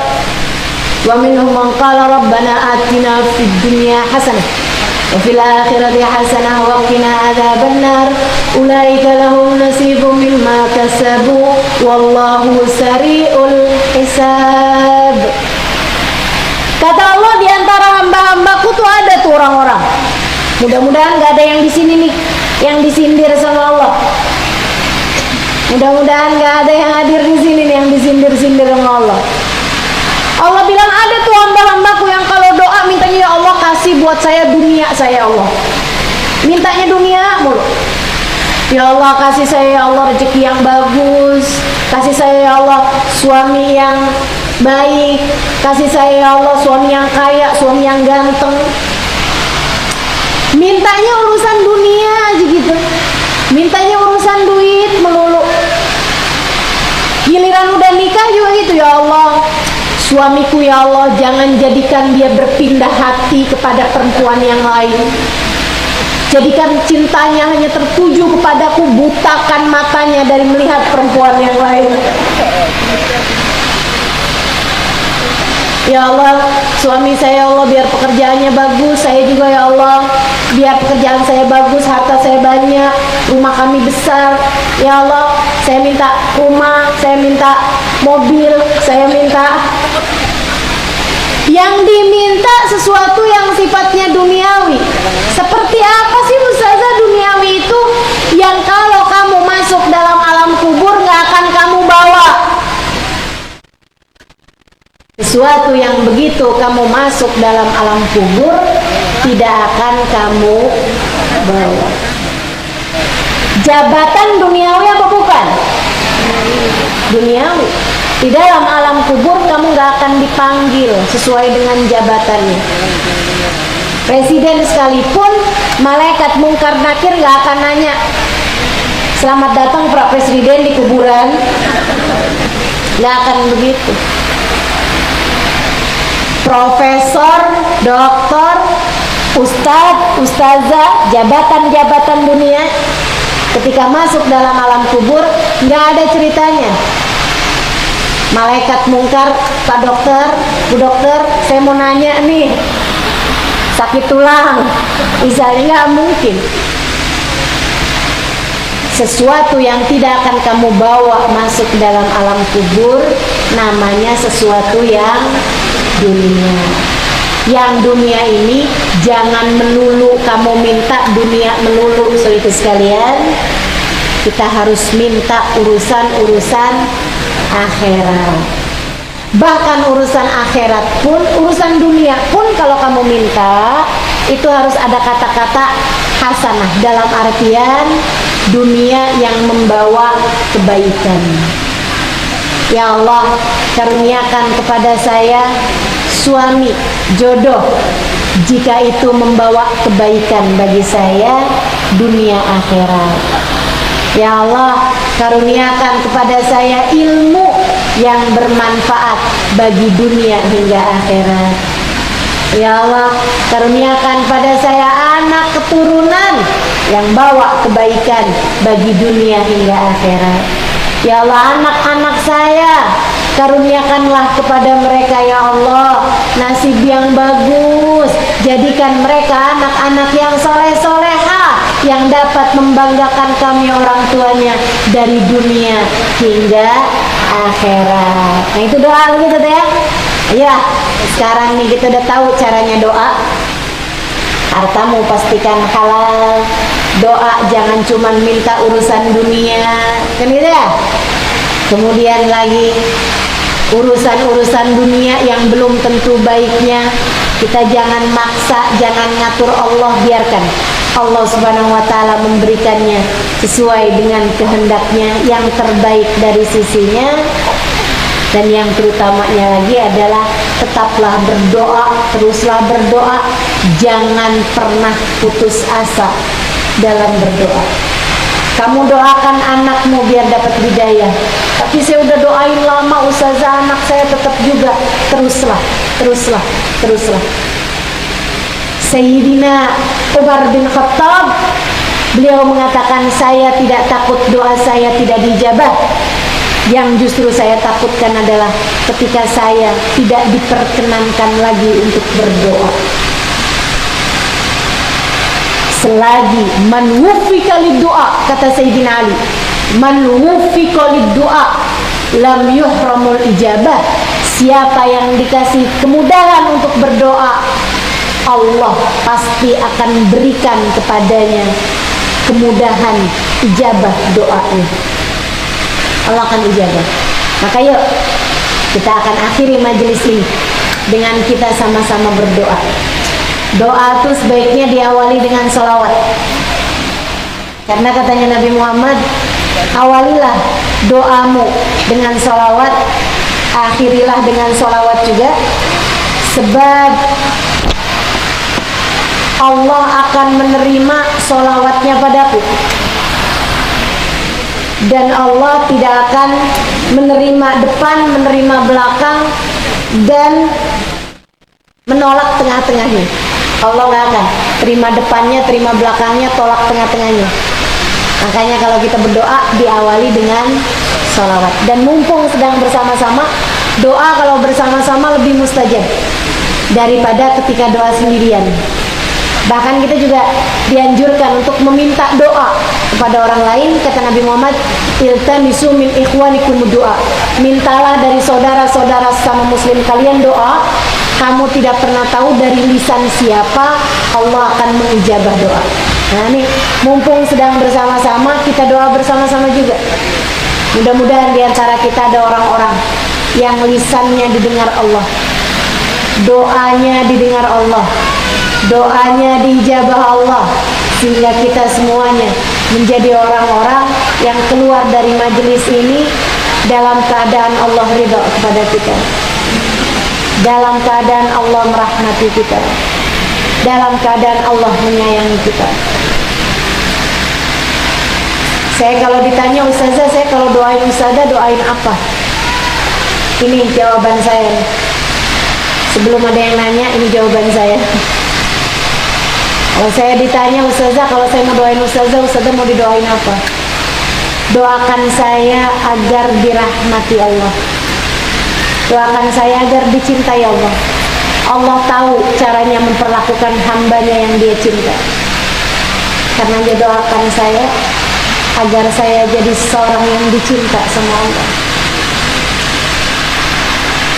wa minhum man qala rabbana atina fid dunya hasanah wa fil akhirati hasanah wa qina adzabannar ulaika lahum nasibun mimma kasabu wallahu sari'ul hisab. Kata Allah, di antara hamba-hambaku tuh ada tuh orang-orang. Mudah-mudahan gak ada yang di sini nih yang disindir sama Allah. Mudah-mudahan gak ada yang hadir di sini nih yang disindir-sindir sama Allah. Allah bilang ada tuh hamba-hambaku yang kalau doa mintanya, ya Allah kasih buat saya dunia saya, Allah. Mintanya dunia mulu. Ya Allah kasih saya, ya Allah rezeki yang bagus. Kasih saya, ya Allah suami yang baik. Kasih saya, ya Allah suami yang kaya, suami yang ganteng. Mintanya urusan dunia aja gitu. Mintanya urusan duit melulu. Giliran udah nikah juga gitu, ya Allah suamiku, ya Allah jangan jadikan dia berpindah hati kepada perempuan yang lain. Jadikan cintanya hanya tertuju kepadaku, butakan matanya dari melihat perempuan yang lain. Ya Allah, suami saya, ya Allah biar pekerjaannya bagus, saya juga ya Allah biar pekerjaan saya bagus, harta saya banyak, rumah kami besar. Ya Allah, saya minta rumah, saya minta mobil, saya minta. Yang diminta sesuatu yang sifatnya duniawi. Seperti apa sih Ustazah duniawi itu? Yang kalau kamu masuk dalam alam kubur gak akan kamu bawa. Sesuatu yang begitu kamu masuk dalam alam kubur tidak akan kamu bawa. Jabatan duniawi apa bukan? Duniawi. Di dalam alam kubur kamu gak akan dipanggil sesuai dengan jabatannya. Presiden sekalipun malaikat mungkar nakir gak akan nanya, selamat datang Pak Presiden di kuburan. Gak akan begitu. Profesor, doktor, ustadz, ustazah, jabatan-jabatan dunia ketika masuk dalam alam kubur nggak ada ceritanya. Malaikat mungkar, Pak dokter, Bu dokter, saya mau nanya nih, sakit tulang, misalnya, nggak mungkin. Sesuatu yang tidak akan kamu bawa masuk dalam alam kubur namanya sesuatu yang dunia. Yang dunia ini jangan melulu kamu minta dunia melulu, saudara sekalian. Kita harus minta urusan-urusan akhirat. Bahkan urusan akhirat pun, urusan dunia pun kalau kamu minta, itu harus ada kata-kata hasanah, dalam artian dunia yang membawa kebaikan. Ya Allah, karuniakan kepada saya suami, jodoh, jika itu membawa kebaikan bagi saya dunia akhirat. Ya Allah, karuniakan kepada saya ilmu yang bermanfaat bagi dunia hingga akhirat. Ya Allah, karuniakan pada saya anak keturunan yang bawa kebaikan bagi dunia hingga akhirat. Ya Allah, anak-anak saya, karuniakanlah kepada mereka ya Allah nasib yang bagus. Jadikan mereka anak-anak yang soleh-soleha, yang dapat membanggakan kami orang tuanya dari dunia hingga akhirat. Nah itu doa gitu ya. Ya, sekarang nih kita udah tahu caranya doa. Hartamu pastikan halal. Doa jangan cuma minta urusan dunia, kan gitu ya. Kemudian lagi urusan-urusan dunia yang belum tentu baiknya kita jangan maksa, jangan ngatur Allah, biarkan Allah Subhanahu wa taala memberikannya sesuai dengan kehendaknya yang terbaik dari sisinya. Dan yang terutamanya lagi adalah tetaplah berdoa, teruslah berdoa, jangan pernah putus asa dalam berdoa. Kamu doakan anakmu biar dapat hidayah, tapi saya udah doain lama ustazah, anak saya tetap juga. Teruslah. Sayyidina Umar bin Khattab, beliau mengatakan, saya tidak takut doa saya tidak dijabah. Yang justru saya takutkan adalah ketika saya tidak diperkenankan lagi untuk berdoa. Selagi man wuffiqa lid-du'a, kata Sayyidina Ali, man wuffiqa lid-du'a lam yuhramul ijabah. Siapa yang dikasih kemudahan untuk berdoa, Allah pasti akan berikan kepadanya kemudahan ijabah doanya. Allah akan ijabah. Maka yuk kita akan akhiri majelis ini dengan kita sama-sama berdoa. Doa itu sebaiknya diawali dengan sholawat, karena katanya Nabi Muhammad, awalilah doamu dengan sholawat, akhirilah dengan sholawat juga, sebab Allah akan menerima sholawatnya padaku, dan Allah tidak akan menerima depan, menerima belakang, dan menolak tengah-tengahnya. Allah nggak akan terima depannya, terima belakangnya, tolak tengah-tengahnya. Makanya kalau kita berdoa diawali dengan sholawat. Dan mumpung sedang bersama-sama, doa kalau bersama-sama lebih mustajab daripada ketika doa sendirian. Bahkan kita juga dianjurkan untuk meminta doa kepada orang lain. Kata Nabi Muhammad, iltamisu min ikhwanikum doa, mintalah dari saudara-saudara sama muslim kalian doa. Kamu tidak pernah tahu dari lisan siapa Allah akan mengijabah doa. Nah ini mumpung sedang bersama-sama, kita doa bersama-sama juga. Mudah-mudahan di antara kita ada orang-orang yang lisannya didengar Allah, doanya didengar Allah, doanya diijabah Allah, sehingga kita semuanya menjadi orang-orang yang keluar dari majelis ini dalam keadaan Allah ridha kepada kita, dalam keadaan Allah merahmati kita, dalam keadaan Allah menyayangi kita. Saya kalau ditanya, ustazah, saya kalau doain ustazah doain apa? Ini jawaban saya. Sebelum ada yang nanya, ini jawaban saya. Kalau saya ditanya, ustazah, kalau saya mau doain ustazah, ustazah mau didoain apa? Doakan saya agar dirahmati Allah, doakan saya agar dicintai Allah. Allah tahu caranya memperlakukan hambanya yang dia cinta. Karena dia doakan saya agar saya jadi seorang yang dicinta sama Allah.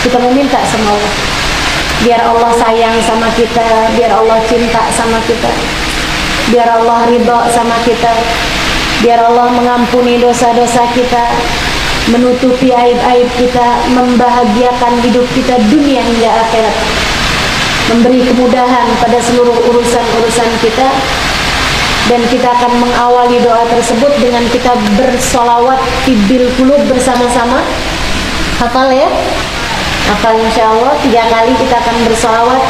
Kita meminta sama Allah, biar Allah sayang sama kita, biar Allah cinta sama kita, biar Allah ridha sama kita, biar Allah mengampuni dosa-dosa kita, menutupi aib-aib kita, membahagiakan hidup kita dunia hingga akhirat, memberi kemudahan pada seluruh urusan-urusan kita. Dan kita akan mengawali doa tersebut dengan kita bersolawat tibil qulub bersama-sama. Hafal ya? Hafal insyaallah. 3 kali kita akan bersolawat.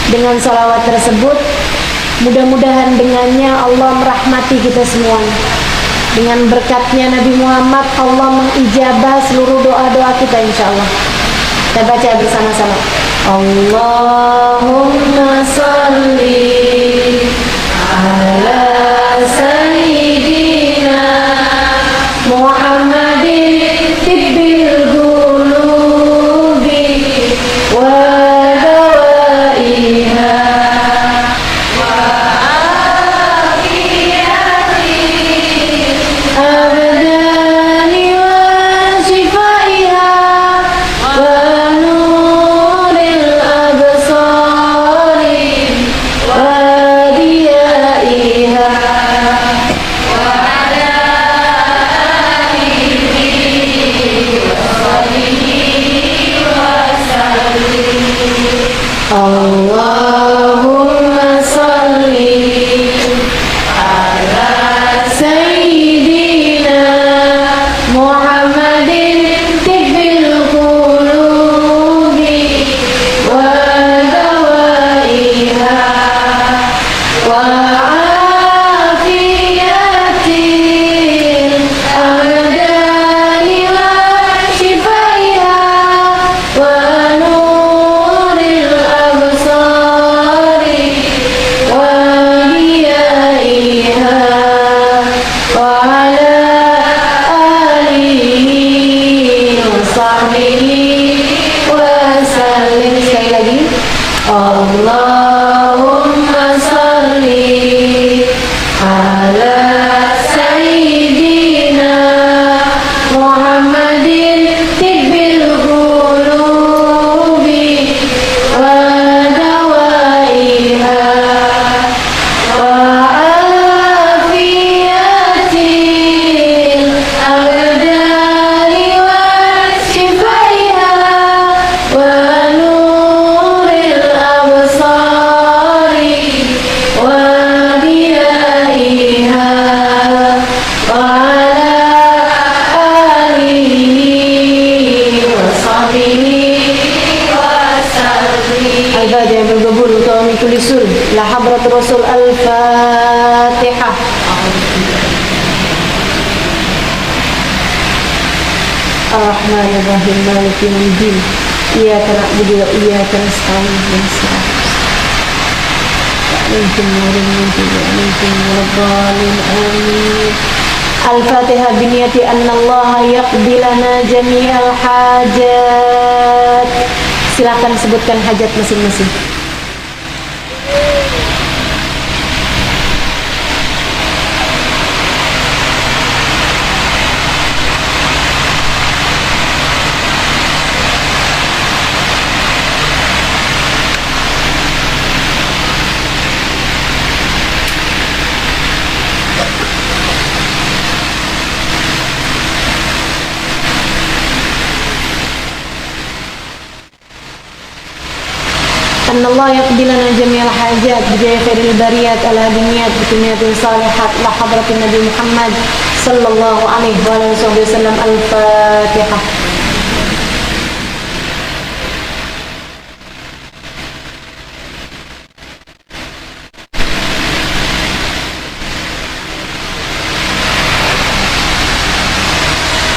Dengan solawat tersebut, mudah-mudahan dengannya Allah merahmati kita semua. Dengan berkatnya Nabi Muhammad, Allah mengijabah seluruh doa-doa kita insyaallah. Kita baca bersama-sama. Allahumma salli ala Sayyidina Muhammadin tibbil qulubi wa dawaiha wa afiyati abdani wa shifaiha wa nuril absari wa diyaiha Allahumma salli ala Sayyidina Muhammadin tibbil qulubi wa dawaiha wa afiyatil abdani wa shifaiha wa nuril absari wa diyaiha wa ala alihi wa sahbihi wa sallim. Sekali lagi. Allahumma salli ala Sayyidina Muhammadin tibbil qulubi wa dawaiha wa afiyatil abdani wa shifaiha wa nuril absari wa diyaiha wa ala alihi wa sahbihi wa sallim. Al-Fatiha bil-qabul wa min kulli sur. La habrat Rasul Al-Fatihah. Ar-Rahman Ar-Rahim Maliki Yawmiddin. Iyyaka na'budu wa iyyaka nasta'in. Al-Fatihah biniyati anna Allah yaqdi lana jami'al hajat. Silakan sebutkan hajat masing-masing. أن الله يقضي لنا جميع الحاجات بجاه خير البريات الهديات بكميات صالحات إلى حضرة النبي محمد صلى الله عليه وآله وسلم. الفاتحة.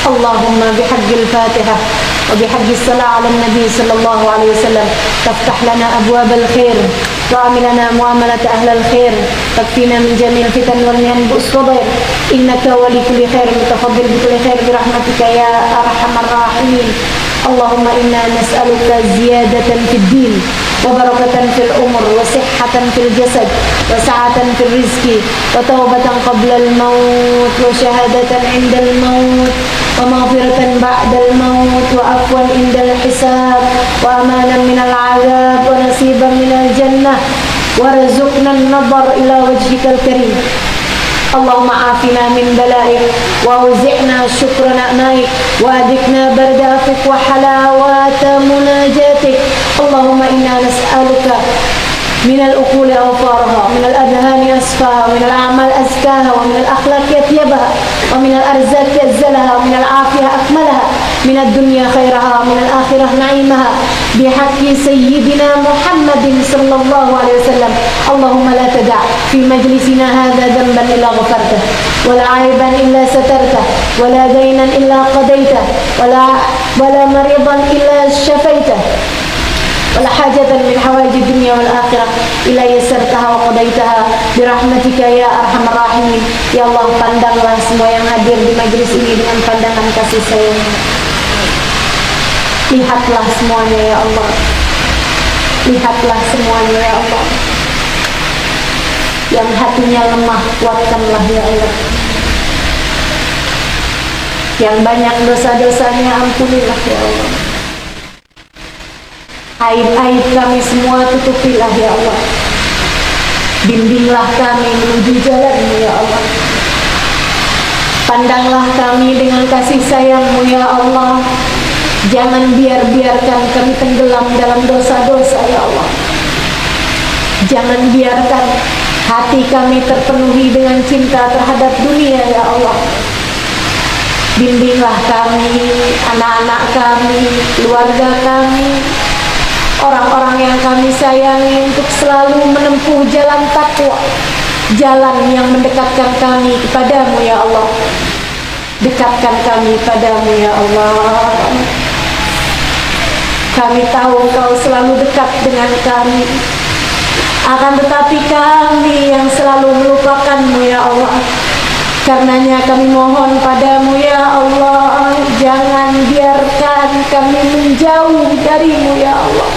اللهم بحق الفاتحة وبحق الصلاة على النبي صلى الله عليه وسلم تفتح لنا أبواب الخير وعاملنا معاملة أهل الخير تكفينا من جميع الفتن والمهن بالصبر إنك ولي كل خير متفضل بكل خير برحمتك يا أرحم الراحمين. اللهم إنا نسألك زيادة في الدين وبركة في الأمر وصحة في الجسد وسعة في الرزق وتوبة قبل الموت وشهادة عند الموت ومغفرة بعد الموت وعفوا عند الحساب وأمانا من العذاب ونصيبا من الجنة وارزقنا النظر إلى وجهك الكريم. Allahumma afina min bala'ik wa uzi'na syukra na'maik wa adikna bardafik wa halawata munajatik. Allahumma inna nas'aluka من الأقول أوفارها ومن الأذهان أصفاها ومن الأعمال أزكاها ومن الأخلاق أطيبها ومن الأرزاق أجزلها ومن العافية أكملها من الدنيا خيرها ومن الآخرة نعيمها بحق سيدنا محمد صلى الله عليه وسلم. اللهم لا تدع في مجلسنا هذا ذنبا إلا غفرته ولا عيبا إلا سترته ولا دينا إلا قضيته ولا مريضا إلا شفيته ولا حاجة من حوائج الدنيا والآخرة إلا يسرتها وقضيتها برحمتك يا أرحم الراحمين. Ya Allah, pandanglah semua yang hadir di majlis ini dengan pandangan kasih sayang. Lihatlah semuanya ya Allah. Lihatlah semuanya ya Allah. Yang hatinya lemah, kuatkanlah ya Allah. Yang banyak dosa-dosanya, ampunilah ya Allah. Aib-aib kami semua tutupilah ya Allah. Bimbinglah kami menuju jalan-Mu ya Allah. Pandanglah kami dengan kasih sayang-Mu ya Allah. Jangan biarkan kami tenggelam dalam dosa-dosa ya Allah. Jangan biarkan hati kami terpenuhi dengan cinta terhadap dunia ya Allah. Bimbinglah kami, anak-anak kami, keluarga kami, orang-orang yang kami sayangi untuk selalu menempuh jalan takwa, jalan yang mendekatkan kami kepadamu ya Allah. Dekatkan kami padamu ya Allah. Kami tahu Engkau selalu dekat dengan kami, akan tetapi kami yang selalu melupakanmu ya Allah. Karenanya kami mohon padamu ya Allah, jangan biarkan kami menjauh darimu ya Allah.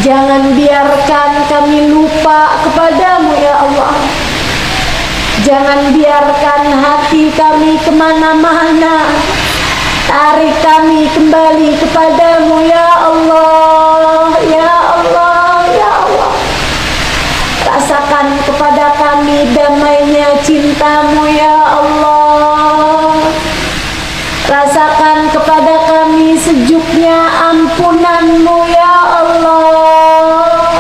Jangan biarkan kami lupa kepadamu ya Allah. Jangan biarkan hati kami kemana-mana. Tarik kami kembali kepadamu ya Allah. Ya Allah, ya Allah. Rasakan kepada kami damainya cintamu ya Allah. Rasakan kepada kami sejuknya ampunanmu ya Allah.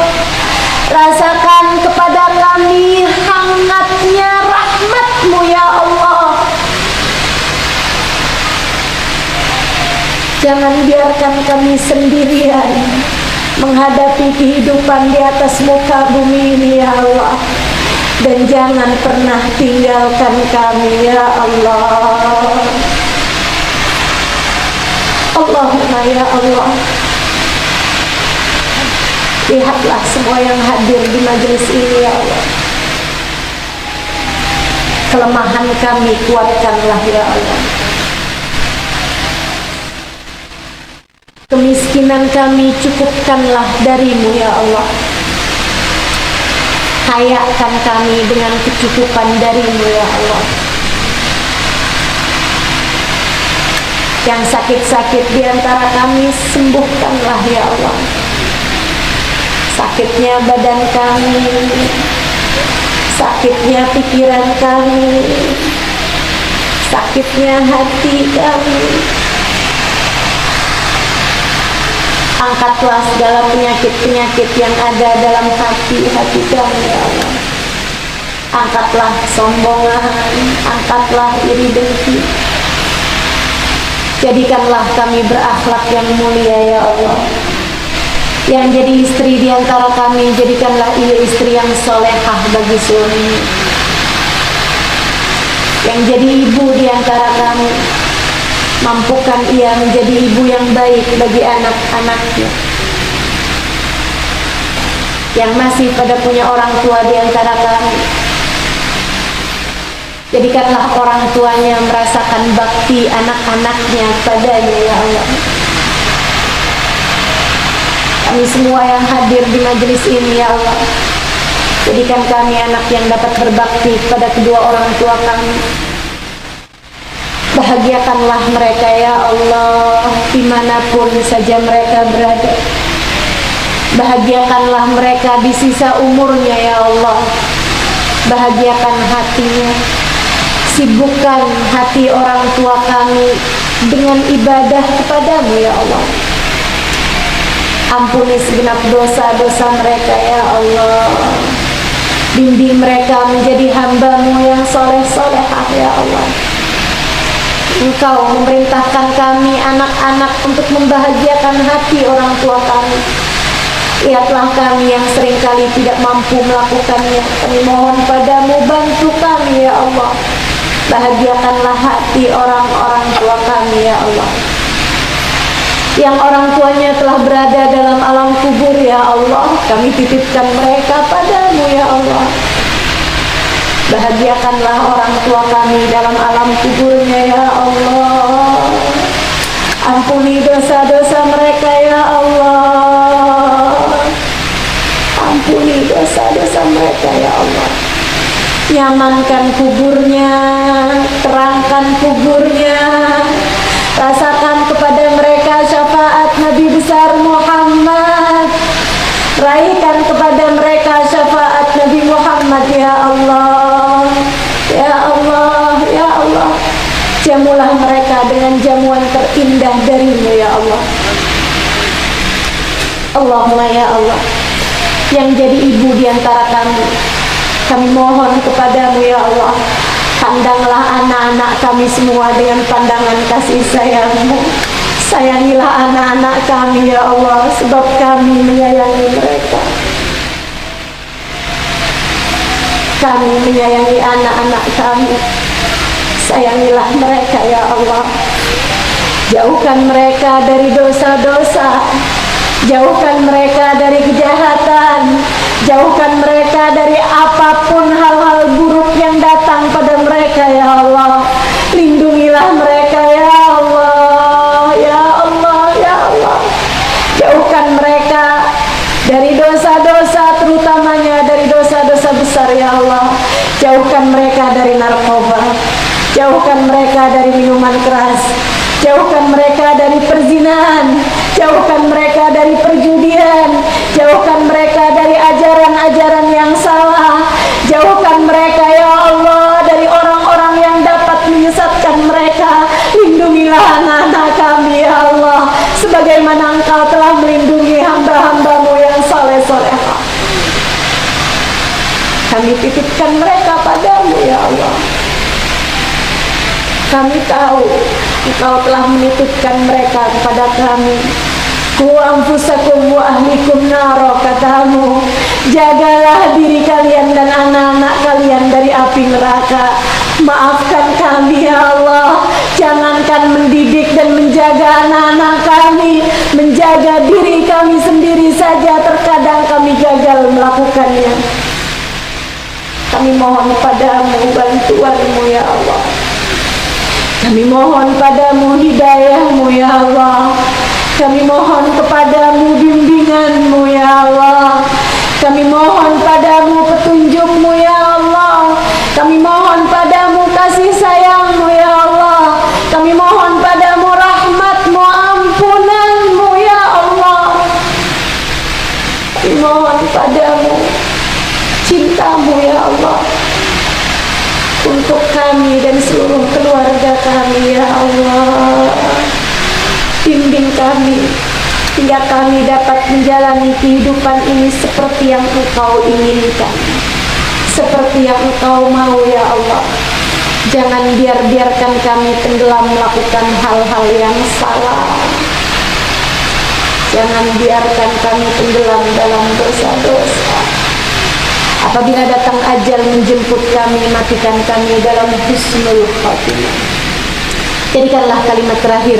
Rasakan kepada kami hangatnya rahmatmu ya Allah. Jangan biarkan kami sendirian menghadapi kehidupan di atas muka bumi ini ya Allah. Dan jangan pernah tinggalkan kami ya Allah. Allahumma ya Allah, lihatlah semua yang hadir di majelis ini ya Allah. Kelemahan kami kuatkanlah ya Allah. Kemiskinan kami cukupkanlah darimu ya Allah. Kayakan kami dengan kecukupan darimu ya Allah. Yang sakit-sakit di antara kami sembuhkanlah ya Allah. Sakitnya badan kami, sakitnya pikiran kami, sakitnya hati kami. Angkatlah segala penyakit-penyakit yang ada dalam hati-hati kami ya Allah. Angkatlah sombongan, angkatlah iri dengki. Jadikanlah kami berakhlak yang mulia ya Allah. Yang jadi istri di antara kami, jadikanlah ia istri yang solehah bagi suami. Yang jadi ibu di antara kami, mampukan ia menjadi ibu yang baik bagi anak-anaknya. Yang masih pada punya orang tua di antara kami, jadikanlah orang tuanya merasakan bakti anak-anaknya padanya ya Allah. Kami semua yang hadir di majelis ini ya Allah, jadikan kami anak yang dapat berbakti pada kedua orang tua kami. Bahagiakanlah mereka ya Allah, dimanapun saja mereka berada. Bahagiakanlah mereka di sisa umurnya ya Allah. bahagiakan hatinya. Sibukkan hati orang tua kami dengan ibadah kepadamu ya Allah. Ampuni segenap dosa-dosa mereka ya Allah. Bimbing mereka menjadi hamba-Mu yang soleh-solehah ya Allah. Engkau memerintahkan kami anak-anak untuk membahagiakan hati orang tua kami. Lihatlah kami yang seringkali tidak mampu melakukannya. Kami mohon padamu, bantu kami ya Allah. Bahagiakanlah hati orang-orang tua kami ya Allah, yang orang tuanya telah berada dalam alam kubur ya Allah. Kami titipkan mereka padamu ya Allah. Bahagiakanlah orang tua kami dalam alam kuburnya ya Allah. Ampuni dosa-dosa mereka ya Allah. Ampuni dosa-dosa mereka ya Allah. Nyamankan kuburnya, terangkan kuburnya. Rasakan kepada mereka syafaat Nabi besar Muhammad. Raihkan kepada mereka syafaat Nabi Muhammad ya Allah. Ya Allah, ya Allah. Jamulah mereka dengan jamuan terindah darimu ya Allah. Allahumma ya Allah, yang jadi ibu di antara kami mohon kepadamu ya Allah. Pandanglah anak-anak kami semua dengan pandangan kasih sayang-Mu. Sayangilah anak-anak kami ya Allah, sebab kami menyayangi mereka. Kami menyayangi anak-anak kami. Sayangilah mereka ya Allah. Jauhkan mereka dari dosa-dosa. Jauhkan mereka dari kejahatan. Jauhkan mereka dari apapun hal-hal buruk yang datang pada mereka ya Allah. Lindungilah mereka ya Allah. Ya Allah, ya Allah. Jauhkan mereka dari dosa-dosa, terutamanya dari dosa-dosa besar ya Allah. Jauhkan mereka dari narkoba. Jauhkan mereka dari minuman keras. Jauhkan mereka dari perzinahan. Jauhkan mereka dari perjudian. Jauhkan mereka dari ajaran-ajaran yang salah. Jauhkan mereka ya Allah dari orang-orang yang dapat menyesatkan mereka. Lindungilah anak-anak kami ya Allah, sebagaimana Engkau telah melindungi hamba-hamba-Mu yang saleh-solehah. Kami titipkan mereka padamu ya Allah. Kami tahu Engkau telah menitipkan mereka kepada kami. Ku anfusakum wa ahlikum naro, katamu. Jagalah diri kalian dan anak-anak kalian dari api neraka. Maafkan kami ya Allah. Jangankan mendidik dan menjaga anak-anak kami, menjaga diri kami sendiri saja terkadang kami gagal melakukannya. Kami mohon padamu bantuanmu ya Allah. Kami mohon padamu hidayahmu ya Allah. Kami mohon kepadamu bimbinganmu ya Allah. Kami mohon padamu petunjukmu ya Allah. Kami mohon padamu kasih sayangmu ya Allah. Kami mohon padamu rahmatmu, ampunanmu ya Allah. Kami mohon padamu cintamu ya Allah, untuk kami dan seluruh keluarga kami ya Allah. Bimbing kami hingga kami dapat menjalani kehidupan ini seperti yang Engkau inginkan, seperti yang Engkau mau ya Allah. Jangan biarkan kami tenggelam melakukan hal-hal yang salah. Jangan biarkan kami tenggelam dalam dosa-dosa. Apabila datang ajal menjemput kami, matikan kami dalam husnul khatimah. Jadikanlah kalimat terakhir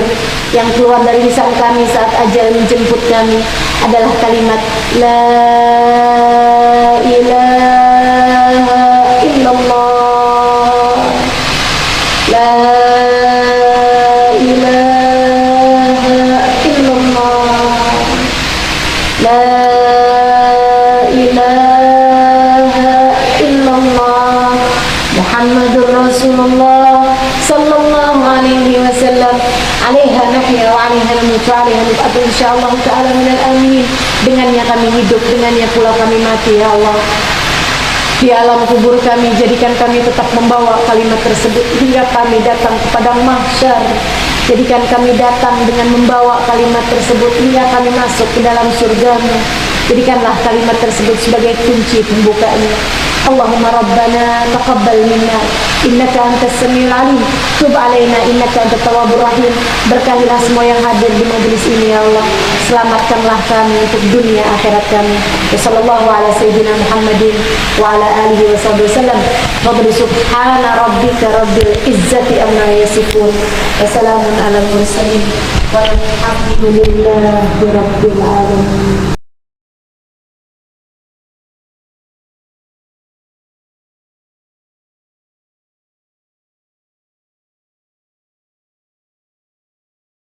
yang keluar dari lisan kami saat ajal menjemput kami adalah kalimat La ilaha illallah. La ilaha illallah. La ilaha illallah. Muhammadur Rasulullah sallallahu alaihi wasallam. Alaiha nahya wa alaiha namut wa alaiha nub'atu insyaallah ta'ala minal amin. Dengannya kami hidup, dengannya pula kami mati ya Allah. Di alam kubur kami, jadikan kami tetap membawa kalimat tersebut hingga kami datang kepada mahsyar. Jadikan kami datang dengan membawa kalimat tersebut hingga kami masuk ke dalam surga-Mu. Jadikanlah kalimat tersebut sebagai kunci pembukanya. Allahumma Rabbana taqabbal minna innaka antas samiul alim, tub alaina innaka antat tawwabur rahim. Berkahilah semua yang hadir di majelis ini ya Allah. Selamatkanlah kami untuk dunia akhirat kami. Wassallallahu ala sayyidina Muhammadin wa ala alihi wa sallam. Fadli subhana rabbika rabbil izzati amma yasifun. Wassalamun ala mursalin walhamdulillahi rabbil alamin.